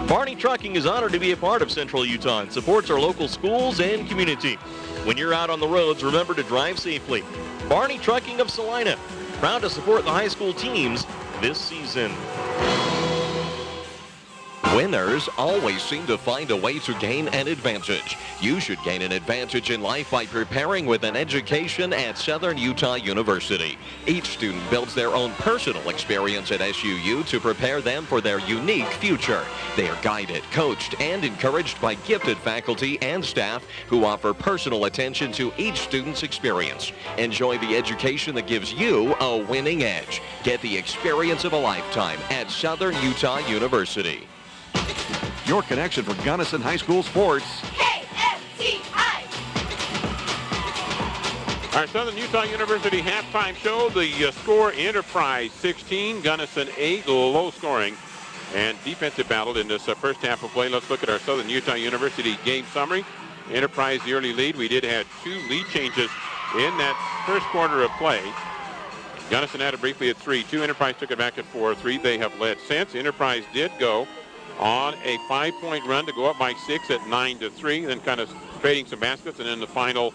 [SPEAKER 10] Barney Trucking is honored to be a part of Central Utah and supports our local schools and community. When you're out on the roads, remember to drive safely. Barney Trucking of Salina, proud to support the high school teams this season.
[SPEAKER 6] Winners always seem to find a way to gain an advantage. You should gain an advantage in life by preparing with an education at Southern Utah University. Each student builds their own personal experience at SUU to prepare them for their unique future. They are guided, coached, and encouraged by gifted faculty and staff who offer personal attention to each student's experience. Enjoy the education that gives you a winning edge. Get the experience of a lifetime at Southern Utah University. Your connection for Gunnison High School sports.
[SPEAKER 12] KFTI!
[SPEAKER 1] Our Southern Utah University halftime show, the score: Enterprise 16, Gunnison 8, low scoring and defensive battle in this first half of play. Let's look at our Southern Utah University game summary. Enterprise, the early lead. We did have 2 lead changes in that first quarter of play. Gunnison had it briefly at 3-2. Enterprise took it back at 4-3. They have led since. Enterprise did go on a 5-point run to go up by 6 at 9-3, then kind of trading some baskets, and then the final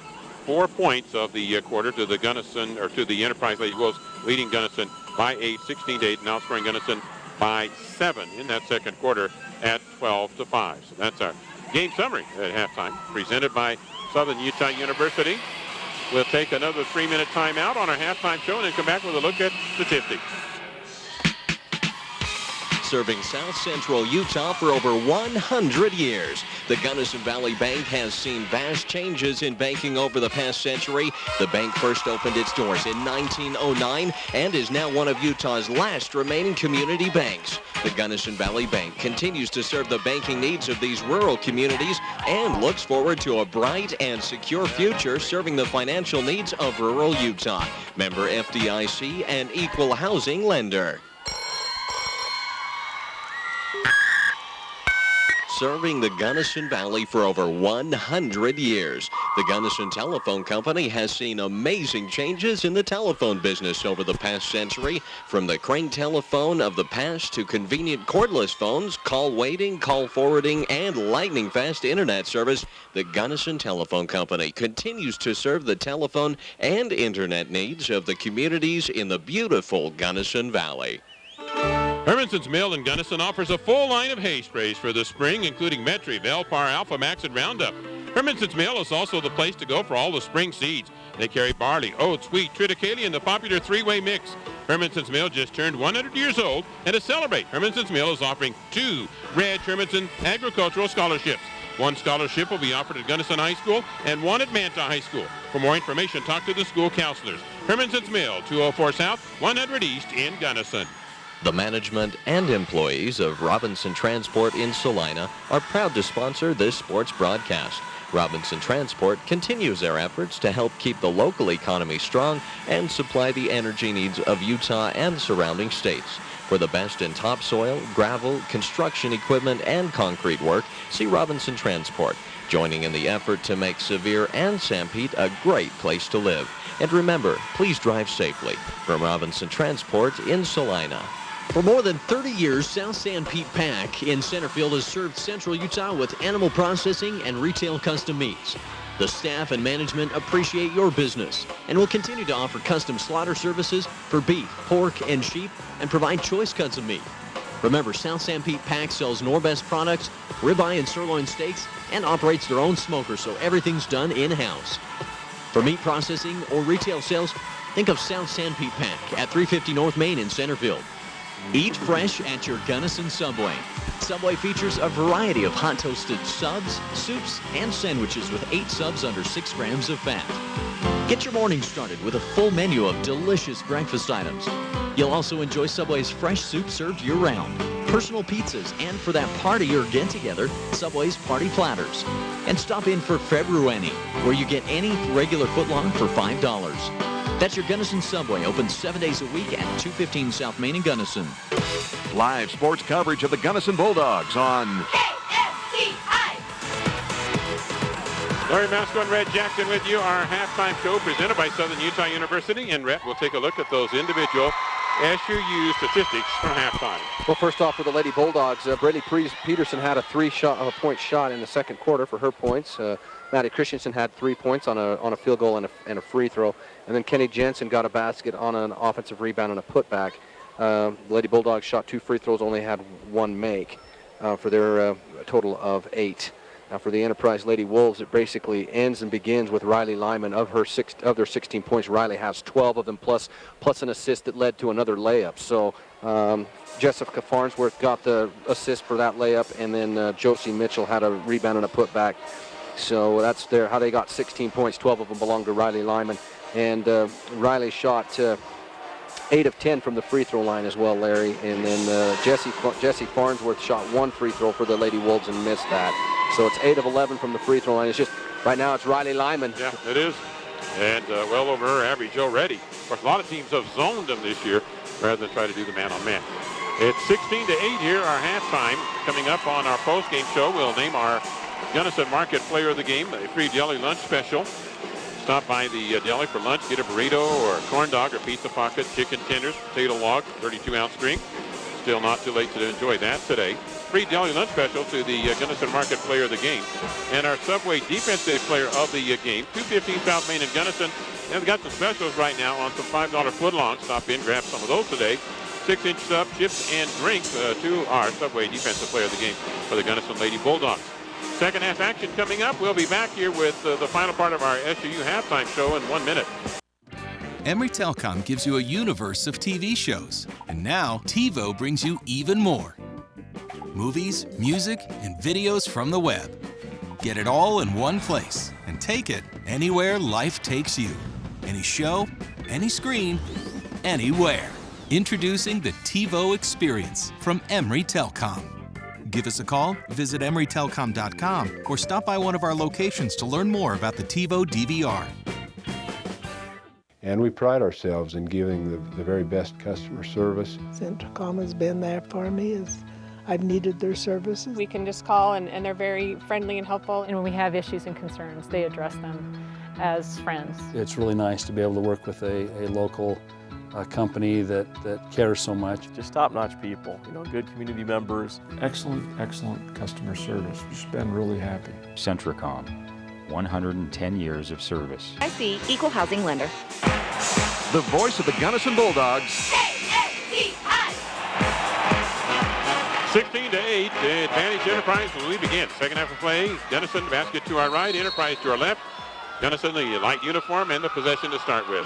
[SPEAKER 1] 4 points of the quarter to the Gunnison, or to the Enterprise Lady Wolves, leading Gunnison by 8, 16-8, now scoring Gunnison by 7 in that second quarter at 12-5. So that's our game summary at halftime, presented by Southern Utah University. We'll take another 3-minute timeout on our halftime show and then come back with a look at statistics.
[SPEAKER 6] Serving South Central Utah for over 100 years. The Gunnison Valley Bank has seen vast changes in banking over the past century. The bank first opened its doors in 1909 and is now one of Utah's last remaining community banks. The Gunnison Valley Bank continues to serve the banking needs of these rural communities and looks forward to a bright and secure future serving the financial needs of rural Utah. Member FDIC and equal housing lender. serving the Gunnison Valley for over 100 years. The Gunnison Telephone Company has seen amazing changes in the telephone business over the past century, from the crane telephone of the past to convenient cordless phones, call waiting, call forwarding, and lightning-fast internet service. The Gunnison Telephone Company continues to serve the telephone and internet needs of the communities in the beautiful Gunnison Valley.
[SPEAKER 1] Hermanson's Mill in Gunnison offers a full line of hay sprays for the spring, including Metri, Velpar, Alpha Max, and Roundup. Hermanson's Mill is also the place to go for all the spring seeds. They carry barley, oats, wheat, triticale, and the popular three-way mix. Hermanson's Mill just turned 100 years old, and to celebrate, Hermanson's Mill is offering 2 Reg Hermanson Agricultural Scholarships. 1 scholarship will be offered at Gunnison High School and 1 at Manta High School. For more information, talk to the school counselors. Hermanson's Mill, 204 South, 100 East in Gunnison.
[SPEAKER 6] The management and employees of Robinson Transport in Salina are proud to sponsor this sports broadcast. Robinson Transport continues their efforts to help keep the local economy strong and supply the energy needs of Utah and surrounding states. For the best in topsoil, gravel, construction equipment, and concrete work, see Robinson Transport, joining in the effort to make Sevier and Sanpete a great place to live. And remember, please drive safely. From Robinson Transport in Salina.
[SPEAKER 13] For more than 30 years, South Sanpete Pack in Centerfield has served Central Utah with animal processing and retail custom meats. The staff and management appreciate your business and will continue to offer custom slaughter services for beef, pork, and sheep and provide choice cuts of meat. Remember, South Sanpete Pack sells Norbest products, ribeye and sirloin steaks, and operates their own smoker, so everything's done in-house. For meat processing or retail sales, think of South Sanpete Pack at 350 North Main in Centerfield. Eat fresh at your Gunnison Subway. Subway features a variety of hot toasted subs, soups, and sandwiches with 8 subs under 6 grams of fat. Get your morning started with a full menu of delicious breakfast items. You'll also enjoy Subway's fresh soup served year-round, personal pizzas, and for that party or get-together, Subway's party platters. And stop in for February, where you get any regular footlong for $5. That's your Gunnison Subway, open 7 days a week at 215 South Main in Gunnison.
[SPEAKER 14] Live sports coverage of the Gunnison Bulldogs on
[SPEAKER 12] KFTI.
[SPEAKER 1] Larry Masco and Red Jackson with you. Our halftime show presented by Southern Utah University. And Rhett, we'll take a look at those individual SUU statistics from halftime.
[SPEAKER 2] Well, first off, for the Lady Bulldogs, Brady Peterson had a 3-point shot in the second quarter for her points. Maddie Christensen had 3 points on a field goal and a free throw. And then Kenny Jensen got a basket on an offensive rebound and a putback. The Lady Bulldogs shot 2 free throws, only had 1 make for their total of 8. Now for the Enterprise Lady Wolves, it basically ends and begins with Riley Lyman. Of their 16 points, Riley has 12 of them, plus an assist that led to another layup. So Jessica Farnsworth got the assist for that layup, and then Josie Mitchell had a rebound and a putback. So that's how they got 16 points. 12 of them belong to Riley Lyman. And Riley shot 8 of 10 from the free throw line as well, Larry. And then Jessie Farnsworth shot 1 free throw for the Lady Wolves and missed that. So it's 8 of 11 from the free throw line. It's just, right now it's Riley Lyman.
[SPEAKER 1] Yeah, it is. And well over her average already. Of course, a lot of teams have zoned them this year rather than try to do the man-on-man. It's 16-8 here, our halftime. Coming up on our post-game show, we'll name our Gunnison Market Player of the Game, a free deli lunch special. Stop by the deli for lunch, get a burrito or a corn dog or pizza pocket, chicken tenders, potato log, 32-ounce drink. Still not too late to enjoy that today. Free deli lunch special to the Gunnison Market Player of the Game. And our Subway Defensive Player of the Game, 215 South Main in Gunnison. And we've got some specials right now on some $5 footlongs. Stop in, grab some of those today. 6-inch sub, chips, and drinks to our Subway Defensive Player of the Game for the Gunnison Lady Bulldogs. Second half action coming up. We'll be back here with the final part of our SUU halftime show in 1 minute.
[SPEAKER 15] Emory Telecom gives you a universe of TV shows, and now TiVo brings you even more. Movies, music, and videos from the web. Get it all in one place and take it anywhere life takes you. Any show, any screen, anywhere. Introducing the TiVo Experience from Emory Telecom. Give us a call, visit emorytelecom.com, or stop by one of our locations to learn more about the TiVo DVR.
[SPEAKER 16] And we pride ourselves in giving the very best customer service.
[SPEAKER 17] Centracom has been there for me as
[SPEAKER 16] I've needed their services.
[SPEAKER 17] We can just call and they're very friendly and helpful.
[SPEAKER 18] And when we have issues and concerns, they address them as friends.
[SPEAKER 19] It's really nice to be able to work with a local company that cares so much.
[SPEAKER 20] Just top-notch people, good community members.
[SPEAKER 21] Excellent customer service. Just been really happy.
[SPEAKER 22] Centricom, 110 years of service.
[SPEAKER 23] I see Equal Housing Lender.
[SPEAKER 14] The voice of the Gunnison Bulldogs.
[SPEAKER 1] 16-8, advantage Enterprise. We begin. Second half of play. Gunnison basket to our right, Enterprise to our left. Gunnison the light uniform and the possession to start with.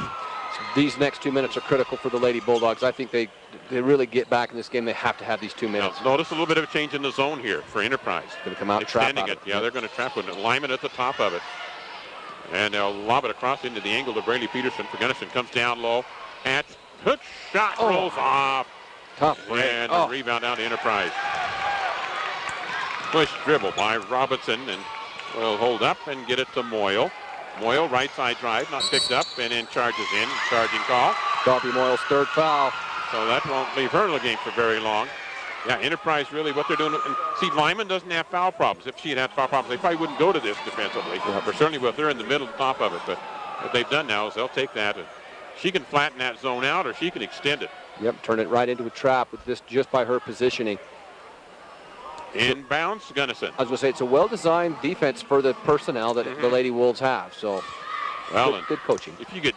[SPEAKER 2] These next 2 minutes are critical for the Lady Bulldogs. I think they really get back in this game. They have to have these 2 minutes.
[SPEAKER 1] Now, notice a little bit of a change in the zone here for Enterprise.
[SPEAKER 2] Going to come out and trap out
[SPEAKER 1] it. Yeah, they're going to trap with Lyman at the top of it. And they'll lob it across into the angle to Braley Peterson for Gunnison. Comes down low. Hatch, hook shot, rolls off.
[SPEAKER 2] Tough.
[SPEAKER 1] And a rebound down to Enterprise. Push dribble by Robinson, and will hold up and get it to Moyle. Moyle, right side drive, not picked up, and then charges in. Charging call.
[SPEAKER 2] Darby Moyle's third foul.
[SPEAKER 1] So that won't leave her in the game for very long. Yeah, Enterprise really what they're doing. And see, Lyman doesn't have foul problems. If she had foul problems, they probably wouldn't go to this defensively. Or certainly with her in the middle, top of it. But what they've done now is they'll take that. And she can flatten that zone out, or she can extend it.
[SPEAKER 2] Yep, turn it right into a trap with this just by her positioning.
[SPEAKER 1] Inbounds, Gunnison.
[SPEAKER 2] I was going to say, it's a well-designed defense for the personnel that the Lady Wolves have. So, good coaching.
[SPEAKER 1] If you get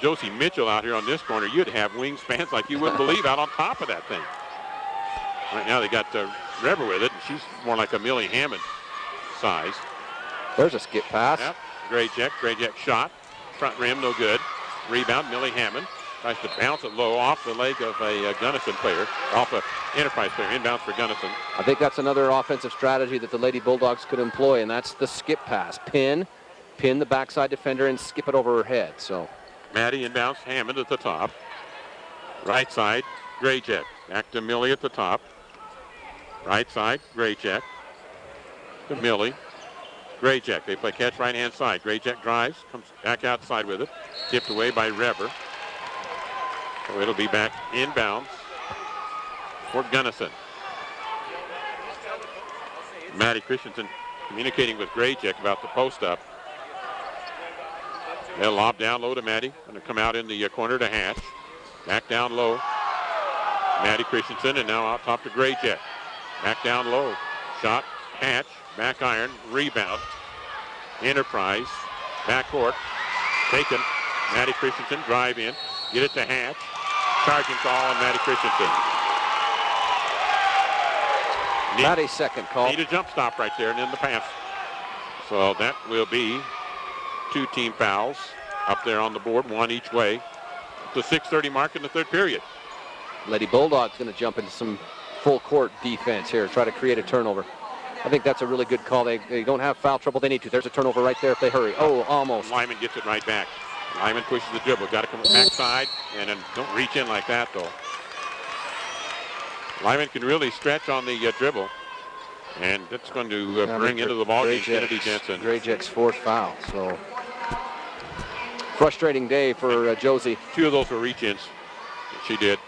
[SPEAKER 1] Josie Mitchell out here on this corner, you'd have wingspans like you wouldn't believe out on top of that thing. Right now they got Reber with it, and she's more like a Millie Hammond size.
[SPEAKER 2] There's a skip pass.
[SPEAKER 1] Yep, Grayjack shot. Front rim, no good. Rebound, Millie Hammond. Tries to bounce it low off the leg of a Gunnison player, off a Enterprise player. Inbound for Gunnison.
[SPEAKER 2] I think that's another offensive strategy that the Lady Bulldogs could employ, and that's the skip pass. Pin the backside defender and skip it over her head. So,
[SPEAKER 1] Maddie inbounds, Hammond at the top. Right side, Grayjack. Back to Millie at the top. Right side, Grayjack. To Millie. Grayjack, they play catch right-hand side. Grayjack drives, comes back outside with it. Tipped away by Reber. So it'll be back inbounds for Gunnison. Maddie Christensen communicating with Grayjack about the post-up. They'll lob down low to Maddie. Going to come out in the corner to Hatch. Back down low. Maddie Christensen, and now out top to Grayjack. Back down low. Shot, Hatch, back iron, rebound. Enterprise, backcourt, taken. Maddie Christensen, drive in. Get it to Hatch. Charging call on Maddie Christensen.
[SPEAKER 2] Maddie's second call.
[SPEAKER 1] Need a jump stop right there and then the pass. So that will be 2 team fouls up there on the board, 1 each way. The 6:30 mark in the third period.
[SPEAKER 2] Lady Bulldogs going to jump into some full court defense here, try to create a turnover. I think that's a really good call. They don't have foul trouble. They need to. There's a turnover right there if they hurry. Oh, almost.
[SPEAKER 1] Lyman gets it right back. Lyman pushes the dribble. Got to come backside, and then don't reach in like that, though. Lyman can really stretch on the dribble, and that's going to bring into the ballgame Kennedy Jensen.
[SPEAKER 2] Grayjack's 4th foul. So frustrating day for Josie.
[SPEAKER 1] 2 of those were reach-ins. She did.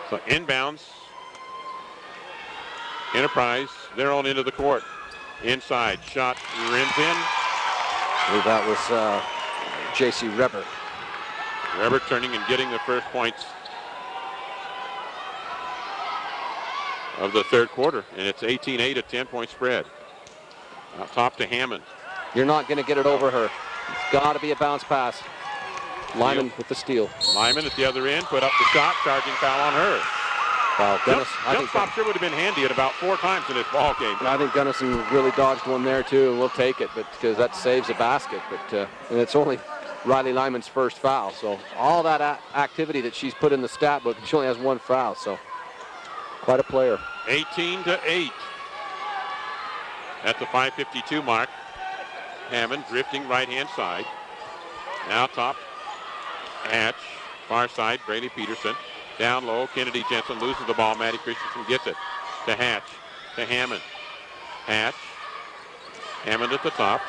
[SPEAKER 1] So inbounds. Enterprise, they're on into the court. Inside, shot, rims in.
[SPEAKER 2] I believe that was J.C. Reber.
[SPEAKER 1] Reber turning and getting the first points of the third quarter. And it's 18-8, a 10-point spread. Out top to Hammond.
[SPEAKER 2] You're not going to get it over her. It's got to be a bounce pass. Lyman with the steal.
[SPEAKER 1] Lyman at the other end, put up the shot, charging foul on her.
[SPEAKER 2] Wow,
[SPEAKER 1] jump stop sure would have been handy at about 4 times in this ball game.
[SPEAKER 2] I think Gunnison really dodged one there too, and we'll take it, but because that saves a basket. But and it's only Riley Lyman's first foul, so all that activity that she's put in the stat book, she only has 1 foul, so quite a player.
[SPEAKER 1] 18-8 at the 5:52 mark. Hammond drifting right-hand side. Now top, Hatch, far side, Brady Peterson. Down low, Kennedy Jensen loses the ball. Maddie Christensen gets it to Hatch, to Hammond. Hatch, Hammond at the top.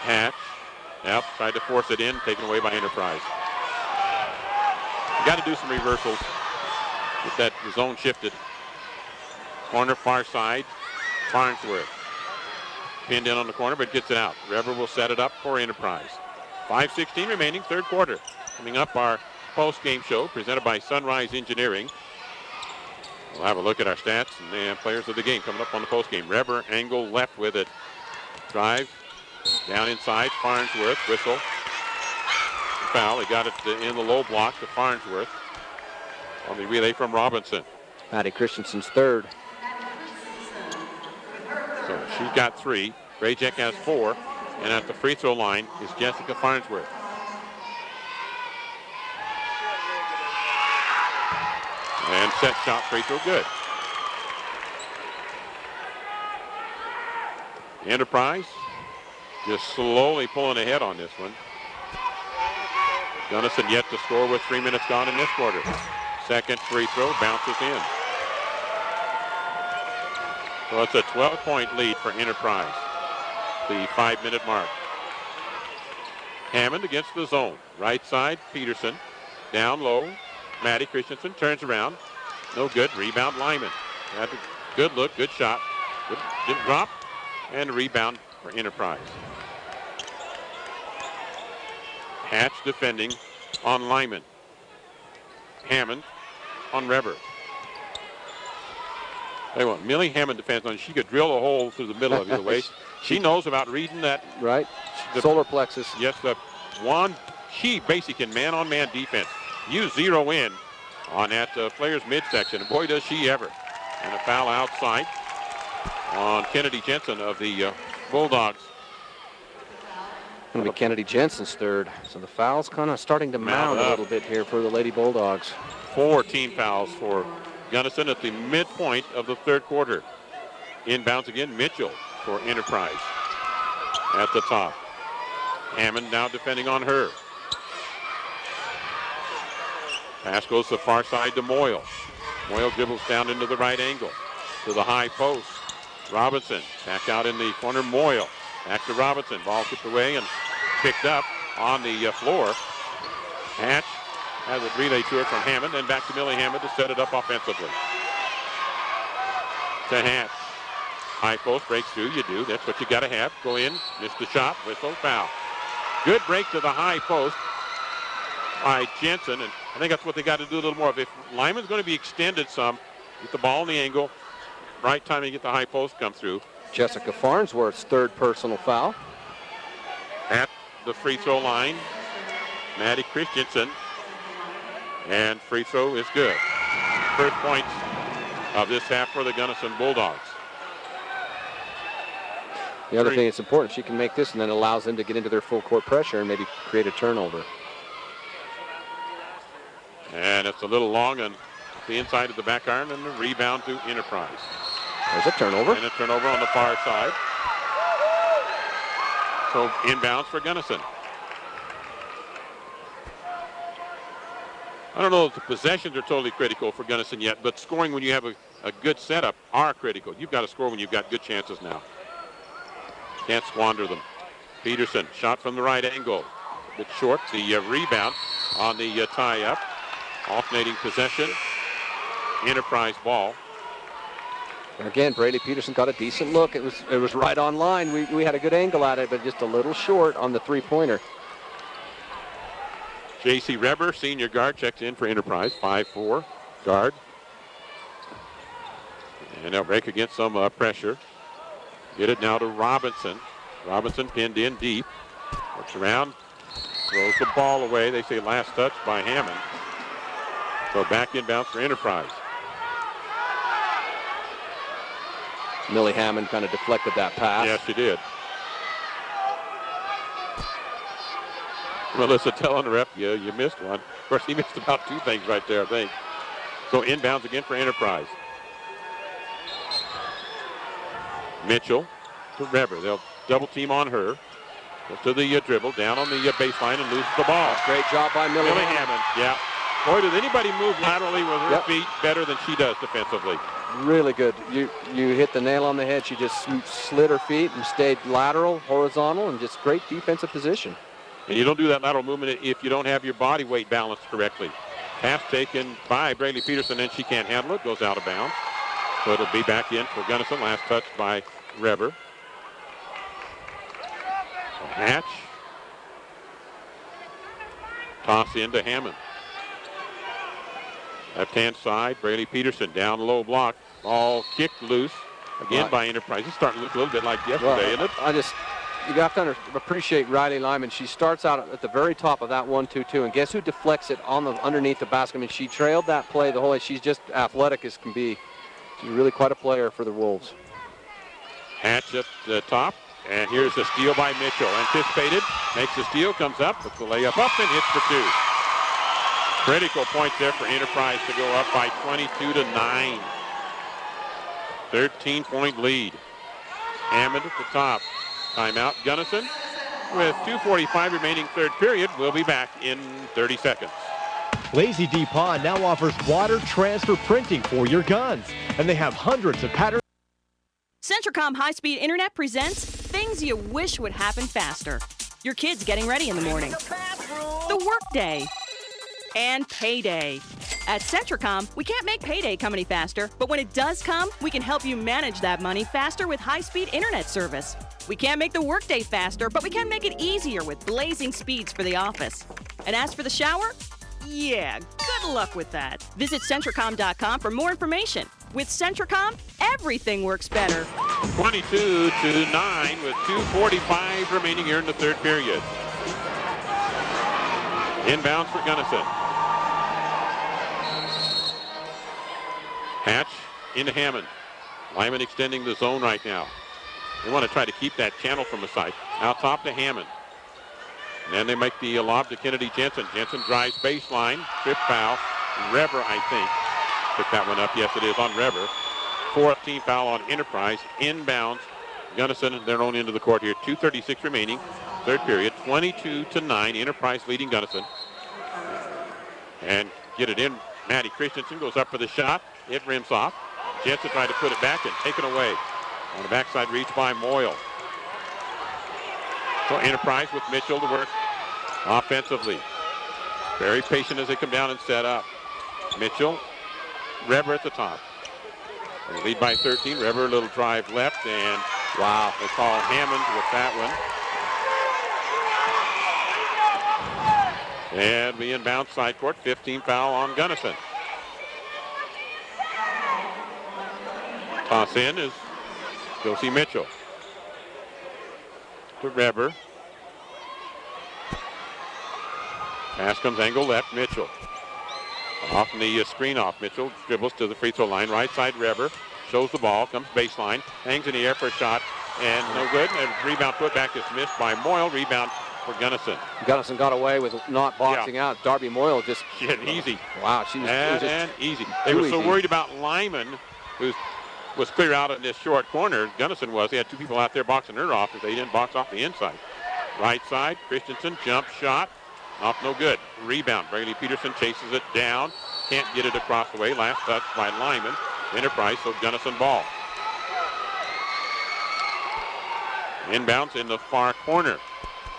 [SPEAKER 1] Hatch, yep, tried to force it in, taken away by Enterprise. You got to do some reversals. Get that zone shifted. Corner far side, Farnsworth. Pinned in on the corner, but gets it out. Reber will set it up for Enterprise. 5:16 remaining, third quarter. Coming up, our post-game show presented by Sunrise Engineering. We'll have a look at our stats and the players of the game coming up on the post-game. Reber, angle left with it. Drive, down inside, Farnsworth, whistle. Foul, he got it in the low block to Farnsworth on the relay from Robinson.
[SPEAKER 2] Maddie Christensen's third.
[SPEAKER 1] So she's got 3. Brajek has 4. And at the free throw line is Jessica Farnsworth. And set shot free throw good. Enterprise just slowly pulling ahead on this one. Gunnison yet to score with 3 minutes gone in this quarter. Second free throw bounces in. So it's a 12-point lead for Enterprise. The 5-minute mark. Hammond against the zone. Right side, Peterson. Down low, Maddie Christensen turns around. No good. Rebound, Lyman. Had a good look, good shot. Good, didn't drop. And a rebound for Enterprise. Hatch defending on Lyman. Hammond on Reber. Tell you what, Millie Hammond defends on. She could drill a hole through the middle of the way. She knows about reading that.
[SPEAKER 2] Right. The solar plexus.
[SPEAKER 1] Yes, the one key basic in man-on-man defense. You zero in on that player's midsection. And boy, does she ever. And a foul outside on Kennedy Jensen of the Bulldogs.
[SPEAKER 2] Going to be Kennedy Jensen's third. So the foul's kind of starting to mount a little bit here for the Lady Bulldogs.
[SPEAKER 1] 4 team fouls for Gunnison at the midpoint of the third quarter. Inbounds again, Mitchell for Enterprise at the top. Hammond now defending on her. Pass goes to the far side to Moyle. Moyle dribbles down into the right angle to the high post. Robinson back out in the corner. Moyle back to Robinson. Ball tipped away and picked up on the floor. Hatch has it relayed to her from Hammond, and back to Millie Hammond to set it up offensively. To Hatch. High post breaks through. You do. That's what you got to have. Go in. Missed the shot. Whistle. Foul. Good break to the high post by Jensen, and I think that's what they got to do a little more of. If Lyman's going to be extended some, get the ball in the angle, right time to get the high post come through.
[SPEAKER 2] Jessica Farnsworth's third personal foul.
[SPEAKER 1] At the free throw line, Maddie Christensen, and free throw is good. First points of this half for the Gunnison Bulldogs.
[SPEAKER 2] The other thing that's important, she can make this and then allows them to get into their full court pressure and maybe create a turnover.
[SPEAKER 1] And it's a little long on the inside of the back iron, and the rebound to Enterprise.
[SPEAKER 2] There's a turnover.
[SPEAKER 1] And a turnover on the far side. So inbounds for Gunnison. I don't know if the possessions are totally critical for Gunnison yet, but scoring when you have a good setup are critical. You've got to score when you've got good chances now. Can't squander them. Peterson, shot from the right angle. A bit short. The rebound on the tie-up. Alternating possession. Enterprise ball.
[SPEAKER 2] And again, Brady Peterson got a decent look. It was right on line. We had a good angle at it, but just a little short on the three-pointer.
[SPEAKER 1] J.C. Reber, senior guard, checks in for Enterprise. 5'4", guard. And they'll break against some pressure. Get it now to Robinson. Robinson pinned in deep. Looks around. Throws the ball away. They say last touch by Hammond. So back inbounds for Enterprise.
[SPEAKER 2] Millie Hammond kind of deflected that pass.
[SPEAKER 1] Yes, she did. Melissa telling the ref, yeah, you missed one. Of course, he missed about 2 things right there, I think. So inbounds again for Enterprise. Mitchell to Reber. They'll double team on her. Goes to the dribble, down on the baseline and loses the ball.
[SPEAKER 2] Great job by Millie
[SPEAKER 1] Hammond. Yeah. Boy, does anybody move laterally with her feet better than she does defensively.
[SPEAKER 2] Really good. You hit the nail on the head. She just slid her feet and stayed lateral, horizontal, and just great defensive position.
[SPEAKER 1] And you don't do that lateral movement if you don't have your body weight balanced correctly. Pass taken by Braley Peterson, and she can't handle it. Goes out of bounds. So it'll be back in for Gunnison. Last touch by Reber. Hatch. Toss into Hammond. Left-hand side, Braley Peterson down low block. Ball kicked loose again by Enterprise. It's starting to look a little bit like yesterday, isn't it?
[SPEAKER 2] You have to appreciate Riley Lyman. She starts out at the very top of that 1-2-2, and guess who deflects it underneath the basket? I mean, she trailed that play the whole way. She's just athletic as can be. She's really quite a player for the Wolves.
[SPEAKER 1] Hatch at the top, and here's a steal by Mitchell. Anticipated, makes the steal, comes up, puts the layup up, and hits for two. Critical point there for Enterprise to go up by 22-9. 13-point lead. Hammond at the top. Timeout, Gunnison. With 2:45 remaining third period, we'll be back in 30 seconds.
[SPEAKER 9] Lazy D Pond now offers water transfer printing for your guns, and they have hundreds of patterns.
[SPEAKER 3] Centricom High-Speed Internet presents things you wish would happen faster. Your kids getting ready in the morning. The workday. And payday. At Centricom, we can't make payday come any faster, but when it does come, we can help you manage that money faster with high-speed internet service. We can't make the workday faster, but we can make it easier with blazing speeds for the office. And as for the shower, yeah, good luck with that. Visit Centricom.com for more information. With Centricom, everything works better.
[SPEAKER 1] 22-9 with 2:45 remaining here in the third period. Inbounds for Gunnison. Hatch into Hammond. Lyman extending the zone right now. They want to try to keep that channel from the side. Out top to Hammond. And then they make the lob to Kennedy Jensen. Jensen drives baseline. Trip foul. Reber, I think, picked that one up. Yes, it is on Reber. 4th team foul on Enterprise. Inbounds. Gunnison, their own end of the court here. 2:36 remaining. Third period. 22-9. Enterprise leading Gunnison. And get it in. Maddie Christensen goes up for the shot. It rims off. Jensen tried to put it back and taken away. On the backside reach by Moyle. So Enterprise with Mitchell to work offensively. Very patient as they come down and set up. Mitchell, Reber at the top. They lead by 13. Reber, a little drive left, and wow, they call Hammond with that one. And we inbound side court. 15 foul on Gunnison. Toss in is Josie Mitchell. To Reber. Pass comes angle left, Mitchell. Off the screen off, Mitchell dribbles to the free throw line. Right side, Reber. Shows the ball, comes baseline. Hangs in the air for a shot, and no good. And rebound put back is missed by Moyle. Rebound for Gunnison.
[SPEAKER 2] Gunnison got away with not boxing out. Darby Moyle just...
[SPEAKER 1] She had easy.
[SPEAKER 2] Wow, she was
[SPEAKER 1] and easy. They were so worried about Lyman, who was clear out in this short corner. Gunnison was. They had two people out there boxing her off if they didn't box off the inside. Right side, Christensen, jump shot. Off no good. Rebound. Braley Peterson chases it down. Can't get it across the way. Last touch by Lyman. Enterprise, so Gunnison ball. Inbounds in the far corner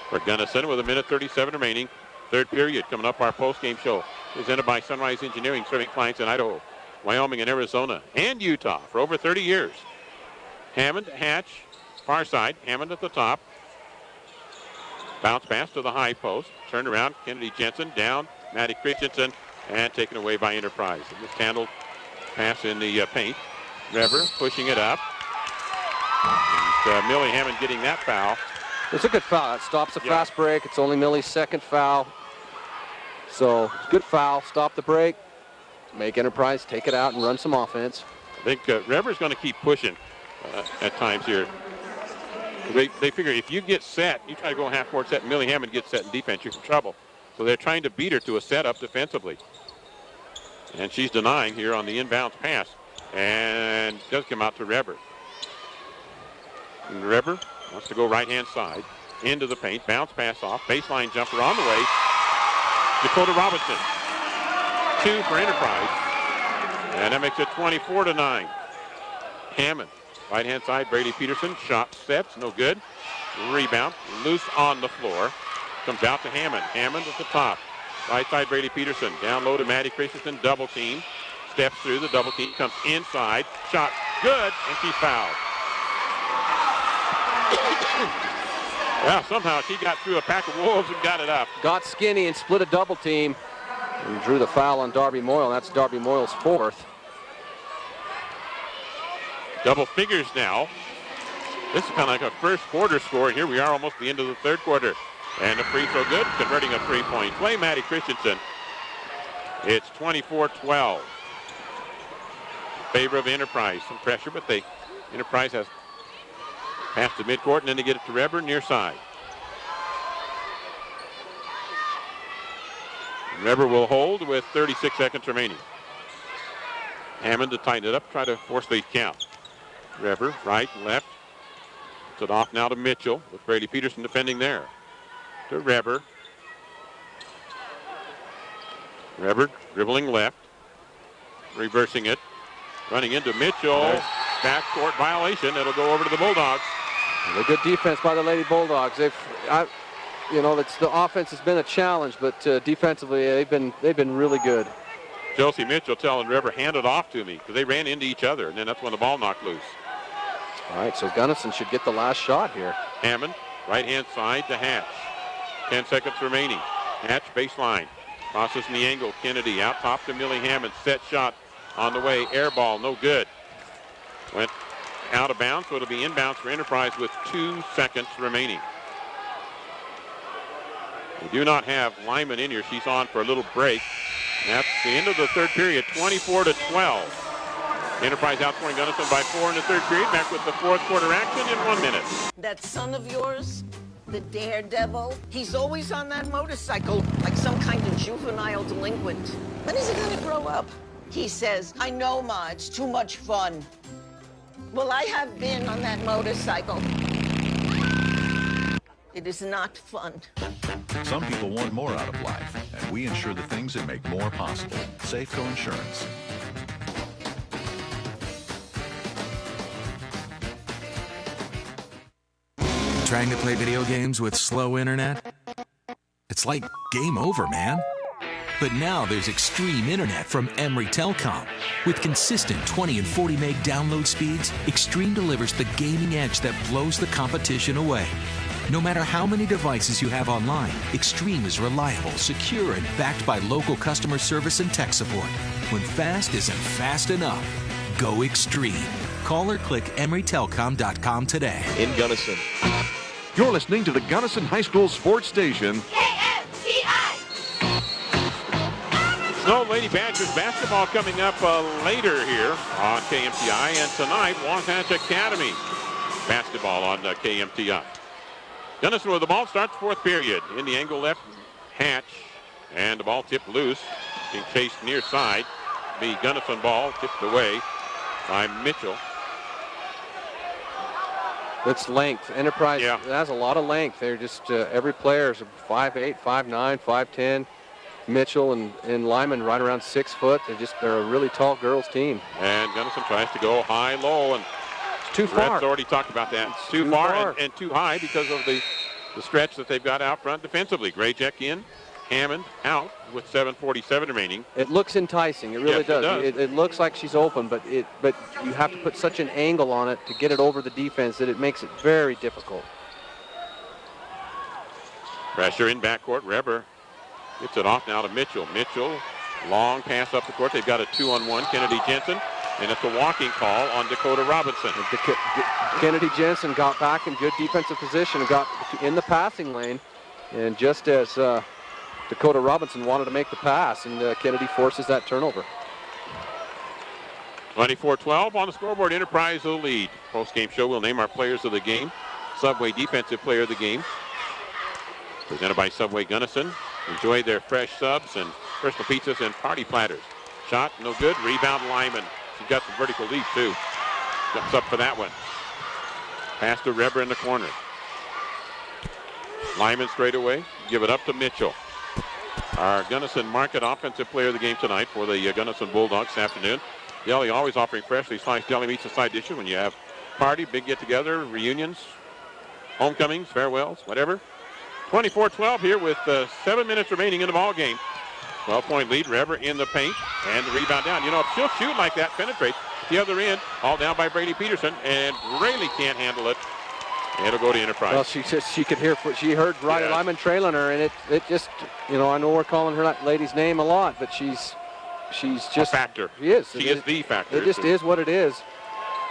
[SPEAKER 1] for Gunnison with 1:37 remaining. Third period coming up. Our post-game show presented by Sunrise Engineering, serving clients in Idaho, Wyoming, and Arizona, and Utah for over 30 years. Hammond, Hatch, far side. Hammond at the top. Bounce pass to the high post. Turned around. Kennedy Jensen down. Maddie Christensen, and taken away by Enterprise. Mishandled pass in the paint. Reber pushing it up. And, Millie Hammond getting that foul.
[SPEAKER 2] It's a good foul. It stops the fast break. It's only Millie's second foul. So good foul. Stop the break. Make Enterprise take it out and run some offense.
[SPEAKER 1] I think Reber's going to keep pushing at times here. They figure if you get set, you try to go half court set, and Millie Hammond gets set in defense, you're in trouble. So they're trying to beat her to a setup defensively. And she's denying here on the inbounds pass. And does come out to Reber. And Reber wants to go right-hand side into the paint. Bounce pass off. Baseline jumper on the way. Dakota Robinson. 2 for Enterprise. And that makes it 24-9. Hammond. Right-hand side, Brady Peterson. Shot sets, no good. Rebound, loose on the floor. Comes out to Hammond. Hammond at the top. Right side, Brady Peterson. Down low to Maddie Christensen. Double team. Steps through the double team. Comes inside. Shot good. And she's fouled. Well, somehow she got through a pack of wolves and got it up.
[SPEAKER 2] Got skinny and split a double team and drew the foul on Darby Moyle. That's Darby Moyle's fourth.
[SPEAKER 1] Double figures now. This is kind of like a first quarter score, and here we are almost at the end of the third quarter. And the free throw good, converting a three-point play. Maddie Christensen. It's 24-12. Favor of Enterprise. Some pressure, but Enterprise has passed the midcourt, and then they get it to Reber near side. Reber will hold with 36 seconds remaining. Hammond to tighten it up, try to force the count. Reber, right, left. It's it off now to Mitchell with Brady Peterson defending there. To Reber. Reber dribbling left. Reversing it. Running into Mitchell. Backcourt violation. It'll go over to the Bulldogs.
[SPEAKER 2] A good defense by the Lady Bulldogs. The offense has been a challenge, but defensively they've been really good.
[SPEAKER 1] Josie Mitchell telling Reber, hand it off to me, because they ran into each other, and then that's when the ball knocked loose.
[SPEAKER 2] All right, so Gunnison should get the last shot here.
[SPEAKER 1] Hammond, right-hand side to Hatch. 10 seconds remaining. Hatch, baseline. Crosses in the angle. Kennedy out top to Millie Hammond. Set shot on the way. Air ball, no good. Went out of bounds, so it'll be inbounds for Enterprise with 2 seconds remaining. We do not have Lyman in here. She's on for a little break. And that's the end of the third period, 24-12. Enterprise outscoring Gunnison by 4 in the third period. Back with the fourth quarter action in 1 minute.
[SPEAKER 4] That son of yours, the daredevil, he's always on that motorcycle like some kind of juvenile delinquent. When is he gonna grow up? He says, I know, Ma, it's too much fun. Well, I have been on that motorcycle. It is not fun.
[SPEAKER 16] Some people want more out of life, and we insure the things that make more possible. Safeco Insurance.
[SPEAKER 15] Trying to play video games with slow internet? It's like game over, man. But now there's extreme internet from Emory Telecom. With consistent 20 and 40 meg download speeds, Extreme delivers the gaming edge that blows the competition away. No matter how many devices you have online, Extreme is reliable, secure, and backed by local customer service and tech support. When fast isn't fast enough, go Extreme. Call or click emerytelcom.com today.
[SPEAKER 10] In Gunnison.
[SPEAKER 14] You're listening to the Gunnison High School Sports Station.
[SPEAKER 1] Snow Lady Badgers basketball coming up later here on KMTI. And tonight, Wasatch Academy basketball on KMTI. Gunnison with the ball, starts fourth period. In the angle left, Hatch. And the ball tipped loose. Being chased near side. The Gunnison ball tipped away by Mitchell.
[SPEAKER 2] It's length. Enterprise has a lot of length. They're just, every player is 5'8", 5'9", 5'10". Mitchell and Lyman right around 6 foot. They're a really tall girls team.
[SPEAKER 1] And Gunnison tries to go high-low, and
[SPEAKER 2] it's too far.
[SPEAKER 1] Brett's already talked about that. It's too far and too high because of the stretch that they've got out front defensively. Graycheck in, Hammond out with 7:47 remaining.
[SPEAKER 2] It looks enticing. It really does. It looks like she's open, but you have to put such an angle on it to get it over the defense that it makes it very difficult.
[SPEAKER 1] Pressure in backcourt. Reber gets it off now to Mitchell. Mitchell, long pass up the court. They've got a 2-on-1. Kennedy Jensen, and it's a walking call on Dakota Robinson.
[SPEAKER 2] Kennedy Jensen got back in good defensive position and got in the passing lane, and just as Dakota Robinson wanted to make the pass, and Kennedy forces that turnover.
[SPEAKER 1] 24-12 on the scoreboard. Enterprise will lead. Post-game show, we'll name our players of the game. Subway Defensive Player of the Game, presented by Subway Gunnison. Enjoy their fresh subs and personal pizzas and party platters. Shot, no good. Rebound, Lyman. She's got some vertical leap, too. Jumps up for that one. Pass to Reber in the corner. Lyman straight away. Give it up to Mitchell. Our Gunnison Market Offensive Player of the Game tonight for the Gunnison Bulldogs this afternoon. Deli always offering freshly sliced deli meats and side dishes when you have party, big get-together, reunions, homecomings, farewells, whatever. 24-12 here with 7 minutes remaining in the ball game. 12-point lead. Reber in the paint and the rebound down. You know, if she'll shoot like that, penetrate the other end, all down by Brady Peterson, and Braley can't handle it. It'll go to Enterprise.
[SPEAKER 2] Well, she could hear, she heard Riley Lyman trailing her, and it just, you know, I know we're calling her that lady's name a lot, but she's just
[SPEAKER 1] a factor.
[SPEAKER 2] She is.
[SPEAKER 1] She is the factor.
[SPEAKER 2] It just is what it is.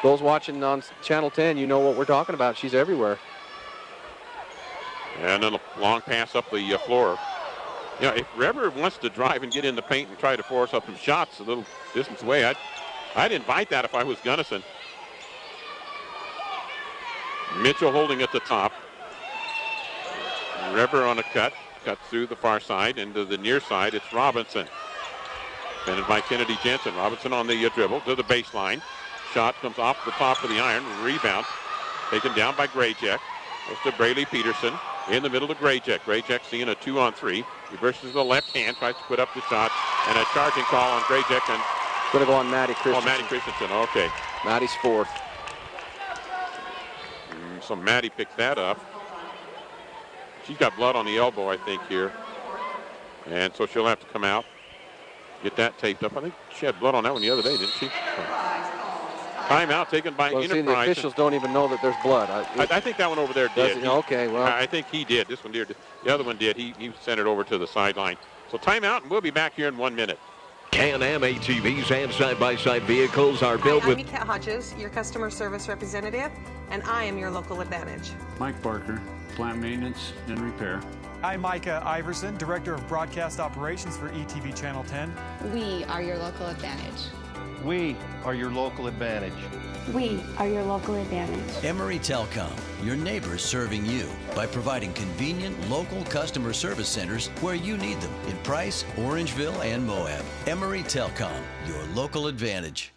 [SPEAKER 2] Those watching on Channel 10, you know what we're talking about. She's everywhere. And
[SPEAKER 1] then a long pass up the floor. You know, if Reber wants to drive and get in the paint and try to force up some shots a little distance away, I'd invite that if I was Gunnison. Mitchell holding at the top. Reber on a cut through the far side into the near side. It's Robinson. Defended by Kennedy Jensen. Robinson on the dribble to the baseline. Shot comes off the top of the iron. Rebound taken down by Grayjack. Goes to Braley Peterson in the middle to Grayjack. Grayjack seeing a 2-on-3. Reverses to the left hand, tries to put up the shot, and a charging call on Grayjack. And
[SPEAKER 2] going to go on Maddie Christensen.
[SPEAKER 1] Oh, Maddie Christensen. Okay.
[SPEAKER 2] Maddie's fourth.
[SPEAKER 1] So Maddie picks that up. She's got blood on the elbow, I think, here. And so she'll have to come out, get that taped up. I think she had blood on that one the other day, didn't she? Timeout taken by Enterprise.
[SPEAKER 2] See, the officials don't even know that there's blood.
[SPEAKER 1] I think that one over there did.
[SPEAKER 2] Okay, well.
[SPEAKER 1] I think he did. This one did. The other one did. He sent it over to the sideline. So timeout, and we'll be back here in 1 minute.
[SPEAKER 6] Can-Am ATVs and side-by-side vehicles are built with...
[SPEAKER 7] I'm Kat Hodges, your customer service representative, and I am your local advantage.
[SPEAKER 8] Mike Barker, plant maintenance and repair.
[SPEAKER 23] I'm Micah Iverson, Director of Broadcast Operations for ETV Channel 10.
[SPEAKER 24] We are your local advantage.
[SPEAKER 25] We are your local advantage.
[SPEAKER 26] We are your local advantage.
[SPEAKER 27] Emery Telecom, your neighbors serving you by providing convenient local customer service centers where you need them in Price, Orangeville, and Moab. Emery Telecom, your local advantage.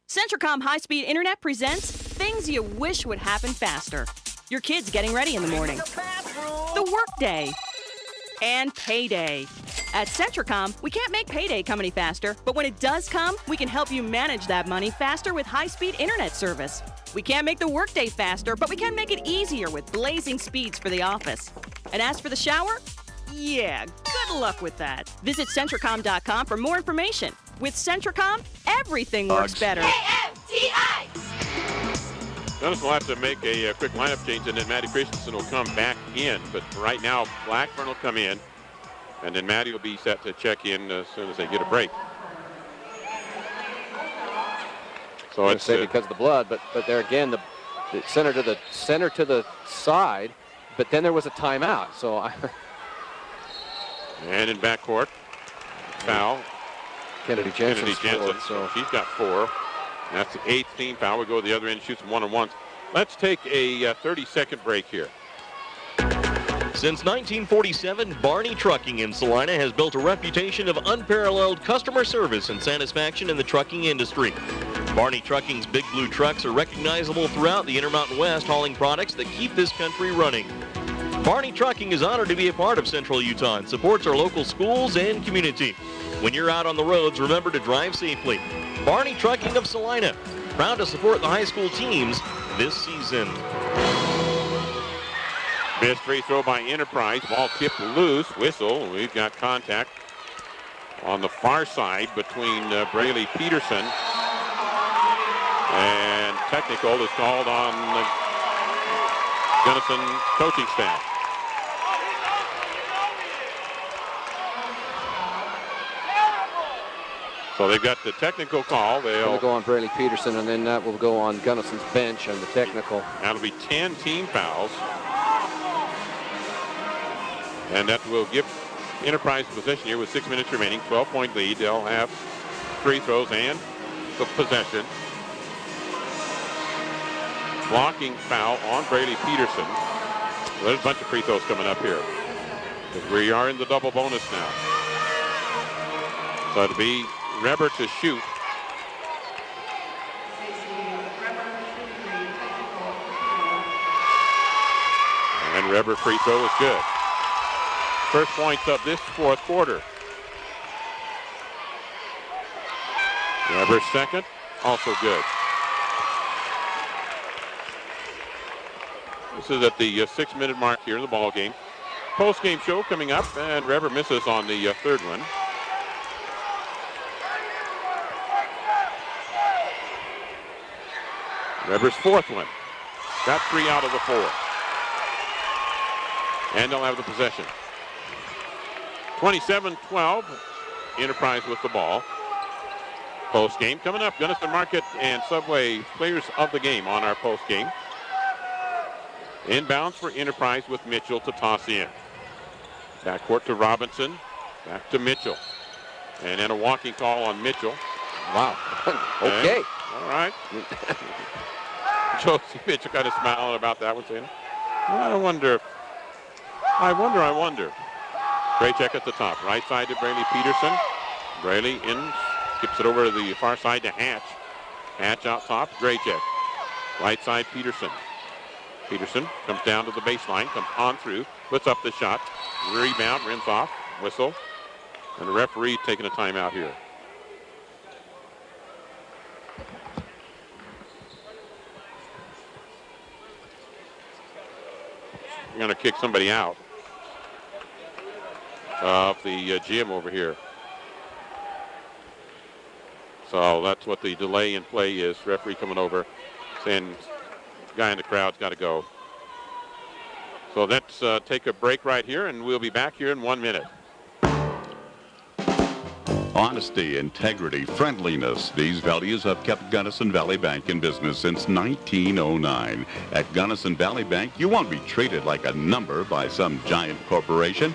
[SPEAKER 3] Centricom High-Speed Internet presents things you wish would happen faster. Your kids getting ready in the morning. The workday. And payday. At Centricom, we can't make payday come any faster, but when it does come, we can help you manage that money faster with high-speed internet service. We can't make the workday faster, but we can make it easier with blazing speeds for the office. And as for the shower, yeah, good luck with that. Visit Centricom.com for more information. With Centricom, everything works better.
[SPEAKER 1] Gunnison will have to make a quick lineup change, and then Maddie Christensen will come back in. But right now, Blackburn will come in, and then Maddie will be set to check in as soon as they get a break. So it's
[SPEAKER 2] because of the blood, but there again, the center to the side, but then there was a timeout. So
[SPEAKER 1] and in backcourt, foul.
[SPEAKER 2] Kennedy Jensen.
[SPEAKER 1] So she's got 4. That's the 8th team foul. We go to the other end, shoots one-on-ones. Let's take a 30-second break here.
[SPEAKER 10] Since 1947, Barney Trucking in Salina has built a reputation of unparalleled customer service and satisfaction in the trucking industry. Barney Trucking's Big Blue trucks are recognizable throughout the Intermountain West, hauling products that keep this country running. Barney Trucking is honored to be a part of Central Utah and supports our local schools and community. When you're out on the roads, remember to drive safely. Barney Trucking of Salina, proud to support the high school teams this season.
[SPEAKER 1] Missed free throw by Enterprise. Ball tipped loose. Whistle. We've got contact on the far side between Braley Peterson, and technical is called on the Gunnison coaching staff. So they've got the technical call. They'll
[SPEAKER 2] go on Braley Peterson, and then that will go on Gunnison's bench on the technical.
[SPEAKER 1] That'll be 10 team fouls. And that will give Enterprise possession here with 6 minutes remaining. 12-point lead. They'll have free throws and the possession. Blocking foul on Braley Peterson. Well, there's a bunch of free throws coming up here, because we are in the double bonus now. So it'll be Reber to shoot. And Reber free throw is good. First points of this fourth quarter. Reber's second, also good. This is at the 6-minute mark here in the ball game. Post-game show coming up, and Reber misses on the third one. Weber's fourth one. Got 3 out of the 4. And they'll have the possession. 27-12. Enterprise with the ball. Post game coming up. Gunnison Market and Subway players of the game on our post game. Inbounds for Enterprise with Mitchell to toss in. Backcourt to Robinson. Back to Mitchell. And then a walking call on Mitchell.
[SPEAKER 2] Wow. Okay.
[SPEAKER 1] All right. Josie Mitchell kind of smiling about that one, saying, I wonder. Great check at the top. Right side to Braley Peterson. Braley in, skips it over to the far side to Hatch. Hatch out top. Great check. Right side Peterson. Peterson comes down to the baseline, comes on through, puts up the shot. Rebound, rims off, whistle. And the referee taking a timeout here. We're going to kick somebody out of the gym over here. So that's what the delay in play is. Referee coming over saying guy in the crowd's got to go. So let's take a break right here, and we'll be back here in 1 minute.
[SPEAKER 5] Honesty, integrity, friendliness. These values have kept Gunnison Valley Bank in business since 1909. At Gunnison Valley Bank, you won't be treated like a number by some giant corporation.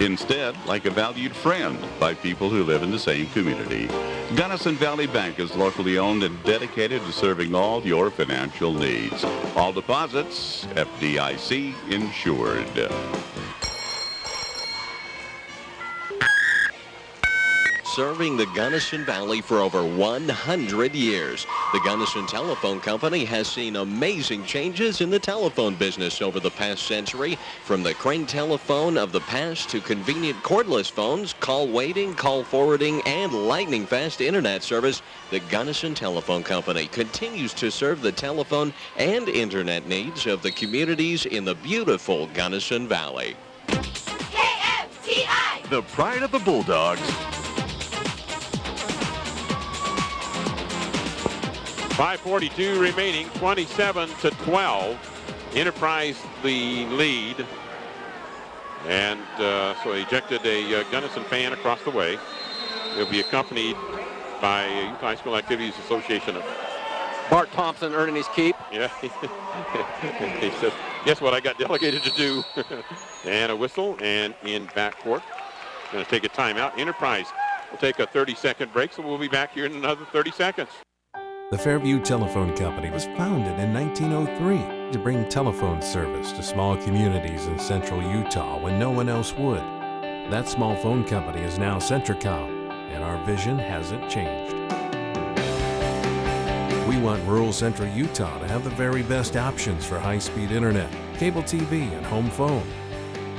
[SPEAKER 5] Instead, like a valued friend by people who live in the same community. Gunnison Valley Bank is locally owned and dedicated to serving all your financial needs. All deposits, FDIC insured.
[SPEAKER 6] Serving the Gunnison Valley for over 100 years. The Gunnison Telephone Company has seen amazing changes in the telephone business over the past century, from the crane telephone of the past to convenient cordless phones, call waiting, call forwarding, and lightning-fast internet service. The Gunnison Telephone Company continues to serve the telephone and internet needs of the communities in the beautiful Gunnison Valley.
[SPEAKER 14] KFTI, the pride of the Bulldogs.
[SPEAKER 1] 5:42 remaining, 27-12. Enterprise the lead. And so ejected a Gunnison fan across the way. He'll be accompanied by Youth High School Activities Association of
[SPEAKER 2] Bart Thompson earning his keep.
[SPEAKER 1] Yeah. He says, guess what I got delegated to do? And a whistle, and in backcourt. Going to take a timeout. Enterprise will take a 30-second break, so we'll be back here in another 30 seconds.
[SPEAKER 11] The Fairview Telephone Company was founded in 1903 to bring telephone service to small communities in central Utah when no one else would. That small phone company is now Centricom, and our vision hasn't changed. We want rural central Utah to have the very best options for high-speed internet, cable TV, and home phone.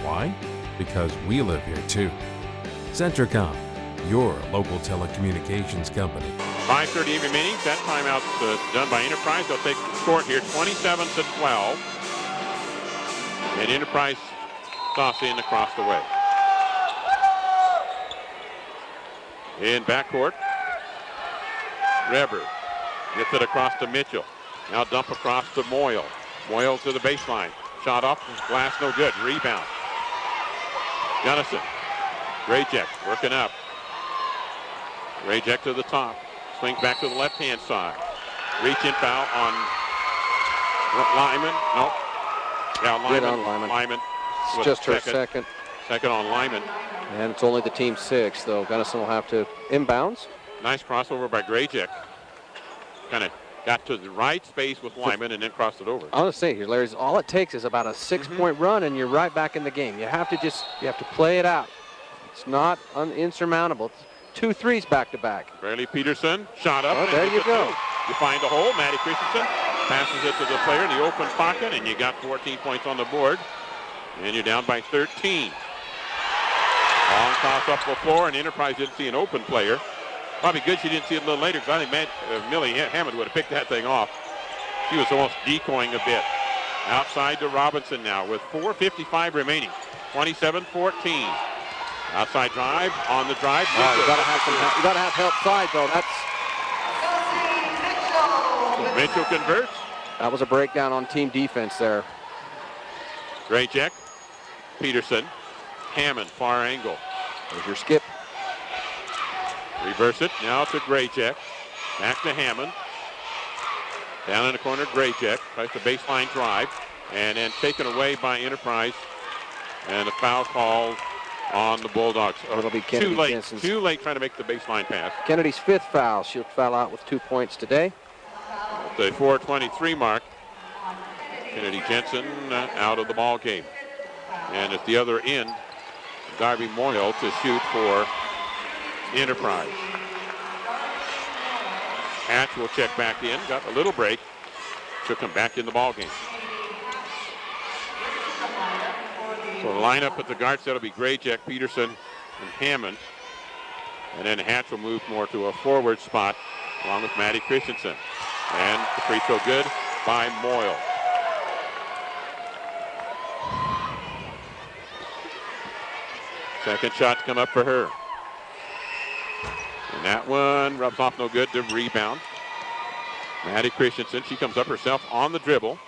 [SPEAKER 11] Why? Because we live here too. Centricom, your local telecommunications company.
[SPEAKER 1] 5:30 remaining. That timeout's done by Enterprise. They'll take the score here, 27-12. And Enterprise toss in across the way. In backcourt, Reber gets it across to Mitchell. Now dump across to Moyle. Moyle to the baseline. Shot off, glass no good. Rebound. Gunnison. Graycheck working up. Graycheck to the top. Swings back to the left-hand side. Reach-in foul on Lyman. Nope. Yeah, Lyman.
[SPEAKER 2] Good on Lyman.
[SPEAKER 1] Lyman.
[SPEAKER 2] It's just her second.
[SPEAKER 1] Second on Lyman.
[SPEAKER 2] And it's only the team 6, though. Gunnison will have to inbounds.
[SPEAKER 1] Nice crossover by Graycheck. Kind of got to the right space with Lyman and then crossed it over.
[SPEAKER 2] I want to say here, Larry, all it takes is about a 6-point run, and you're right back in the game. You have to play it out. It's not insurmountable. 2 threes back-to-back.
[SPEAKER 1] Braley Peterson, shot up.
[SPEAKER 2] Oh, there you go.
[SPEAKER 1] You find a hole. Maddie Christensen passes it to the player in the open pocket, and you got 14 points on the board. And you're down by 13. Long toss up the floor, and Enterprise didn't see an open player. Probably good she didn't see it a little later, because I think Millie Hammond would have picked that thing off. She was almost decoying a bit. Outside to Robinson now with 4:55 remaining. 27-14. Outside drive, on the drive.
[SPEAKER 2] You got to have help side, though.
[SPEAKER 1] Mitchell converts.
[SPEAKER 2] That was a breakdown on team defense there.
[SPEAKER 1] Graycheck, Peterson, Hammond, far angle.
[SPEAKER 2] There's your skip.
[SPEAKER 1] Reverse it, now to Graycheck. Back to Hammond. Down in the corner, Graycheck tries the baseline drive, and then taken away by Enterprise. And a foul call on the Bulldogs.
[SPEAKER 2] It'll be Kennedy Jensen's.
[SPEAKER 1] Too late trying to make the baseline pass.
[SPEAKER 2] Kennedy's 5th foul. She'll foul out with 2 points today.
[SPEAKER 1] At the 4:23 mark, Kennedy Jensen out of the ball game. And at the other end, Darby Moyle to shoot for Enterprise. Hatch will check back in. Got a little break. Took him back in the ball game. So the lineup at the guard set will be Graycheck, Peterson, and Hammond. And then Hatch will move more to a forward spot along with Maddie Christensen. And the free throw good by Moyle. Second shot to come up for her. And that one rubs off no good. The rebound. Maddie Christensen, she comes up herself on the dribble.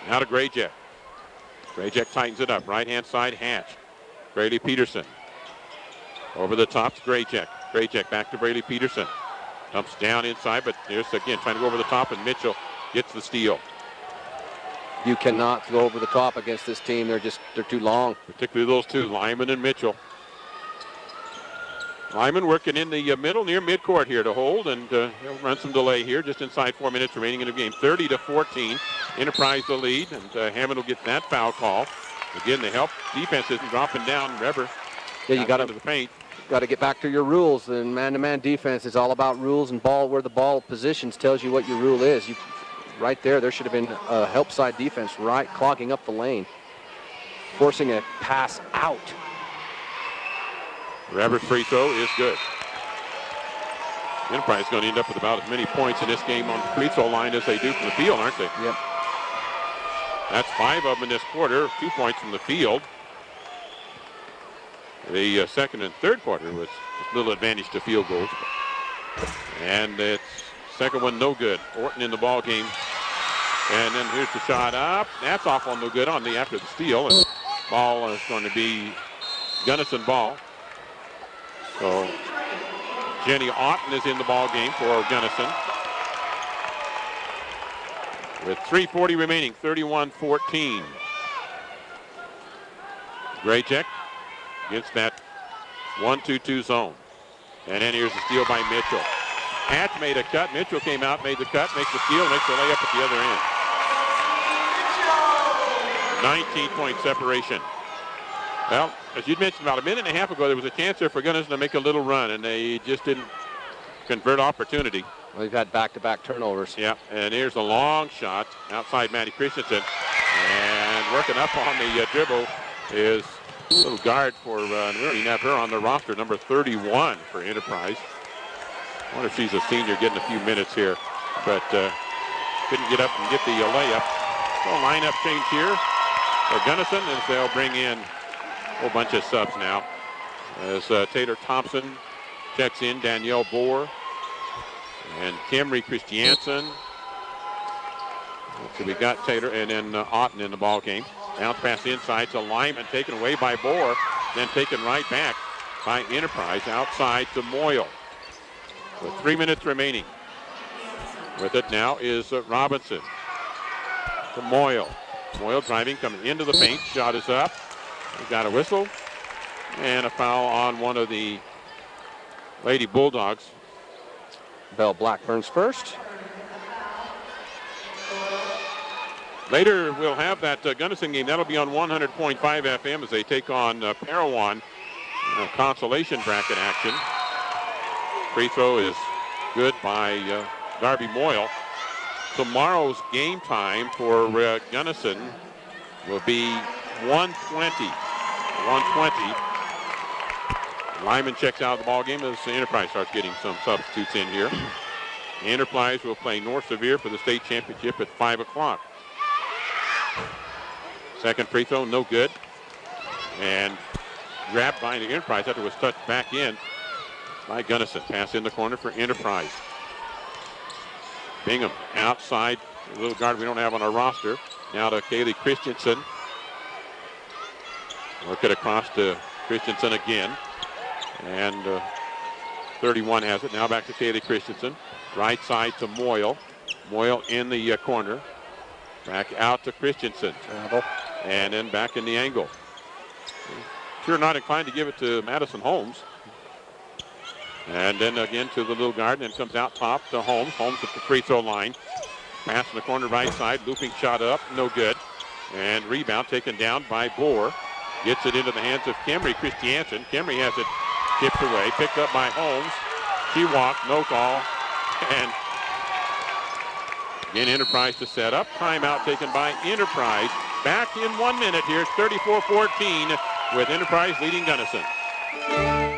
[SPEAKER 1] Now to Graycheck. Graycheck tightens it up. Right-hand side, Hatch. Braley Peterson. Over the top to Graycheck. Graycheck back to Braley Peterson. Dumps down inside, but here's again trying to go over the top, and Mitchell gets the steal.
[SPEAKER 2] You cannot go over the top against this team. They're too long.
[SPEAKER 1] Particularly those two, Lyman and Mitchell. Lyman working in the middle near midcourt here to hold, and he'll run some delay here just inside 4 minutes remaining in the game. 30-14, Enterprise the lead, and Hammond will get that foul call. Again, the help defense isn't dropping down. Reber
[SPEAKER 2] you got
[SPEAKER 1] into the paint.
[SPEAKER 2] Got to get back to your rules. And man-to-man defense is all about rules, and ball where the ball positions tells you what your rule is. Right there should have been a help side defense right clogging up the lane, forcing a pass out.
[SPEAKER 1] Reber's free throw is good. Enterprise is going to end up with about as many points in this game on the free throw line as they do from the field, aren't they?
[SPEAKER 2] Yep.
[SPEAKER 1] That's 5 of them in this quarter, 2 points from the field. The second and third quarter was just a little advantage to field goals. And it's second one no good. Orton in the ball game. And then here's the shot up. That's off on no good on the after the steal. And ball is going to be Gunnison ball. So Jenny Otten is in the ball game for Gunnison. With 3:40 remaining, 31-14. Graycheck against that 1-2-2 zone. And then here's the steal by Mitchell. Hatch made a cut. Mitchell came out, made the cut, makes the steal, makes the layup at the other end. 19-point separation. Well, as you'd mentioned about a minute and a half ago, there was a chance there for Gunnison to make a little run, and they just didn't convert opportunity.
[SPEAKER 2] Well, they've had back-to-back turnovers.
[SPEAKER 1] Yeah, and here's a long shot outside Maddie Christensen. And working up on the dribble is a little guard for, we already have her on the roster, number 31 for Enterprise. I wonder if she's a senior getting a few minutes here, but couldn't get up and get the layup. So lineup change here for Gunnison as they'll bring in a whole bunch of subs now. As Taylor Thompson checks in, Danielle Bohr, and Kimry Christiansen. So we got Taylor and then Otten in the ball game. Bounce pass inside to Lyman, taken away by Bohr, then taken right back by Enterprise outside to Moyle. With 3 minutes remaining. With it now is Robinson to Moyle. Moyle driving, coming into the paint. Shot is up. We've got a whistle and a foul on one of the Lady Bulldogs.
[SPEAKER 2] Belle Blackburn's first.
[SPEAKER 1] Later, we'll have that Gunnison game. That'll be on 100.5 FM as they take on Parowan. Consolation bracket action. Free throw is good by Darby Moyle. Tomorrow's game time for Gunnison will be 1:20. 1:20. Lyman checks out of the ball game as the Enterprise starts getting some substitutes in here. Enterprise will play North Sevier for the state championship at 5 o'clock. Second free throw, no good. And grabbed by the Enterprise after it was touched back in by Gunnison. Pass in the corner for Enterprise. Bingham outside, a little guard we don't have on our roster. Now to Kaylee Christensen. Work it across to Christensen again. And 31 has it. Now back to Kaylee Christensen. Right side to Moyle. Moyle in the corner. Back out to Christensen. And then back in the angle. Sure not inclined to give it to Madison Holmes. And then again to the little guard, and comes out top to Holmes. Holmes at the free throw line. Pass in the corner right side. Looping shot up. No good. And rebound taken down by Bohr. Gets it into the hands of Camry Christiansen. Camry has it tipped away. Picked up by Holmes. She walked. No call. And again, Enterprise to set up. Timeout taken by Enterprise. Back in 1 minute here. It's 34-14 with Enterprise leading Gunnison.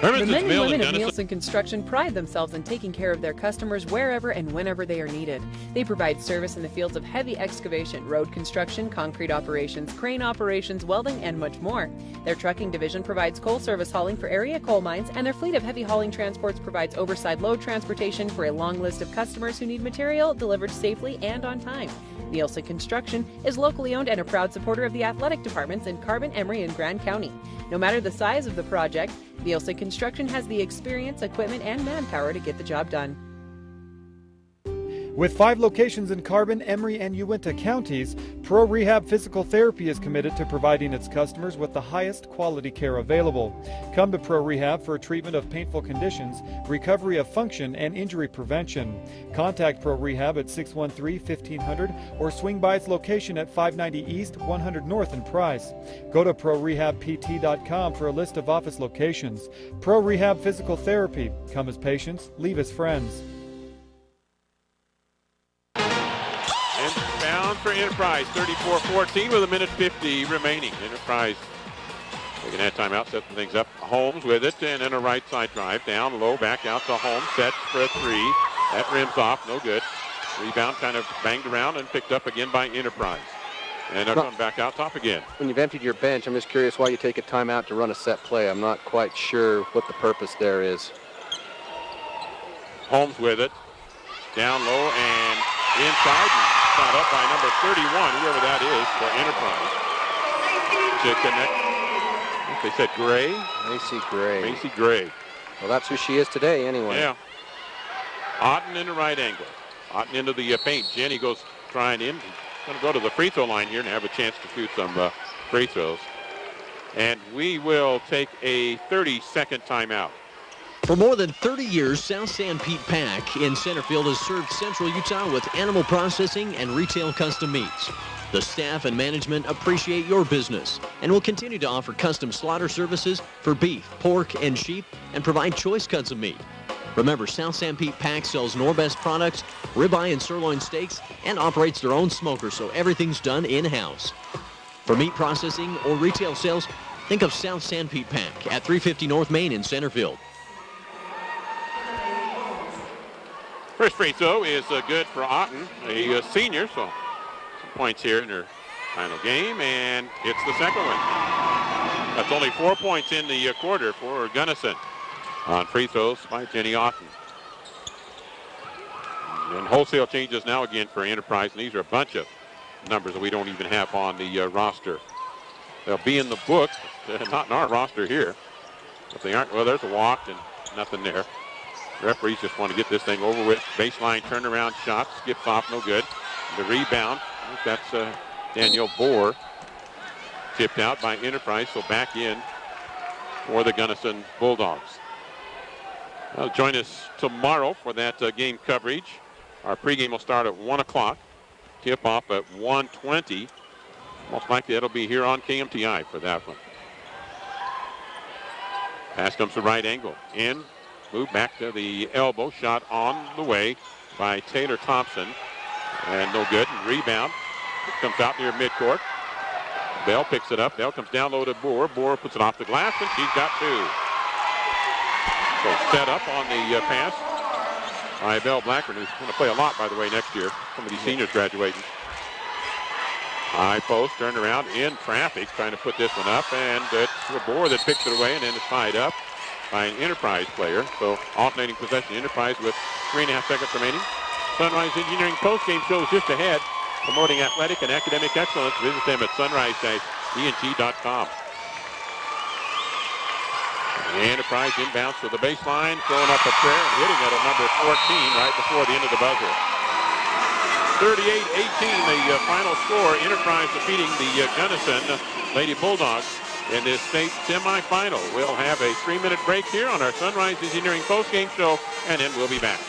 [SPEAKER 12] The men and women of Nielsen Construction pride themselves in taking care of their customers wherever and whenever they are needed. They provide service in the fields of heavy excavation, road construction, concrete operations, crane operations, welding, and much more. Their trucking division provides coal service hauling for area coal mines, and their fleet of heavy hauling transports provides oversized load transportation for a long list of customers who need material delivered safely and on time. Nielsen Construction is locally owned and a proud supporter of the athletic departments in Carbon, Emery, and Grand County. No matter the size of the project, Nielsen Construction has the experience, equipment, and manpower to get the job done.
[SPEAKER 23] With 5 locations in Carbon, Emery, and Uinta counties, Pro Rehab Physical Therapy is committed to providing its customers with the highest quality care available. Come to Pro Rehab for treatment of painful conditions, recovery of function, and injury prevention. Contact Pro Rehab at 613-1500 or swing by its location at 590 East, 100 North in Price. Go to ProRehabPT.com for a list of office locations. Pro Rehab Physical Therapy. Come as patients, leave as friends.
[SPEAKER 1] Bound for Enterprise, 34-14 with 1:50 remaining. Enterprise taking that timeout, setting things up. Holmes with it, and then a right side drive. Down low, back out to Holmes. Sets for a three. That rims off, no good. Rebound kind of banged around and picked up again by Enterprise. And they'll come back out top again.
[SPEAKER 2] When you've emptied your bench, I'm just curious why you take a timeout to run a set play. I'm not quite sure what the purpose there is.
[SPEAKER 1] Holmes with it. Down low and inside. Shot up by number 31, whoever that is, for Enterprise. To connect. I think they said Gray.
[SPEAKER 2] Macy Gray.
[SPEAKER 1] Macy Gray.
[SPEAKER 2] Well, that's who she is today, anyway.
[SPEAKER 1] Yeah. Otten in the right angle. Otten into the paint. Jenny goes trying in. Going to go to the free throw line here and have a chance to shoot some free throws. And we will take a 30-second timeout.
[SPEAKER 6] For more than 30 years, South San Pete Pack in Centerfield has served Central Utah with animal processing and retail custom meats. The staff and management appreciate your business and will continue to offer custom slaughter services for beef, pork, and sheep and provide choice cuts of meat. Remember, South San Pete Pack sells Norbest products, ribeye and sirloin steaks, and operates their own smoker, so everything's done in-house. For meat processing or retail sales, think of South San Pete Pack at 350 North Main in Centerfield.
[SPEAKER 1] First free throw is good for Otten, a senior, so some points here in her final game, and it's the second one. That's only 4 points in the quarter for Gunnison on free throws by Jenny Otten. And wholesale changes now again for Enterprise, and these are a bunch of numbers that we don't even have on the roster. They'll be in the book, not in our roster here. If they aren't, well, there's a walk and nothing there. Referees just want to get this thing over with. Baseline turnaround shot, skips off, no good. The rebound, I think that's Danielle Bohr. Tipped out by Enterprise, so back in for the Gunnison Bulldogs. Join us tomorrow for that game coverage. Our pregame will start at 1 o'clock. Tip off at 1:20. Most likely that'll be here on KMTI for that one. Pass comes to right angle. In. Move back to the elbow. Shot on the way by Taylor Thompson. And no good. And rebound. It comes out near midcourt. Bell picks it up. Bell comes down low to Bohr. Bohr puts it off the glass, and she's got two. So set up on the pass by Bell Blackburn, who's going to play a lot, by the way, next year. Some of these seniors graduating. High post, turned around in traffic, trying to put this one up, and it's Bohr that picks it away, and then it's tied up by an Enterprise player. So alternating possession, Enterprise with 3.5 seconds remaining. Sunrise Engineering postgame show is just ahead. Promoting athletic and academic excellence. Visit them at sunrise-ent.com. Enterprise inbounds to the baseline, throwing up a prayer and hitting it at number 14 right before the end of the buzzer. 38-18, the final score. Enterprise defeating the Gunnison Lady Bulldogs in this state semifinal. We'll have a 3-minute break here on our Sunrise Engineering postgame show, and then we'll be back.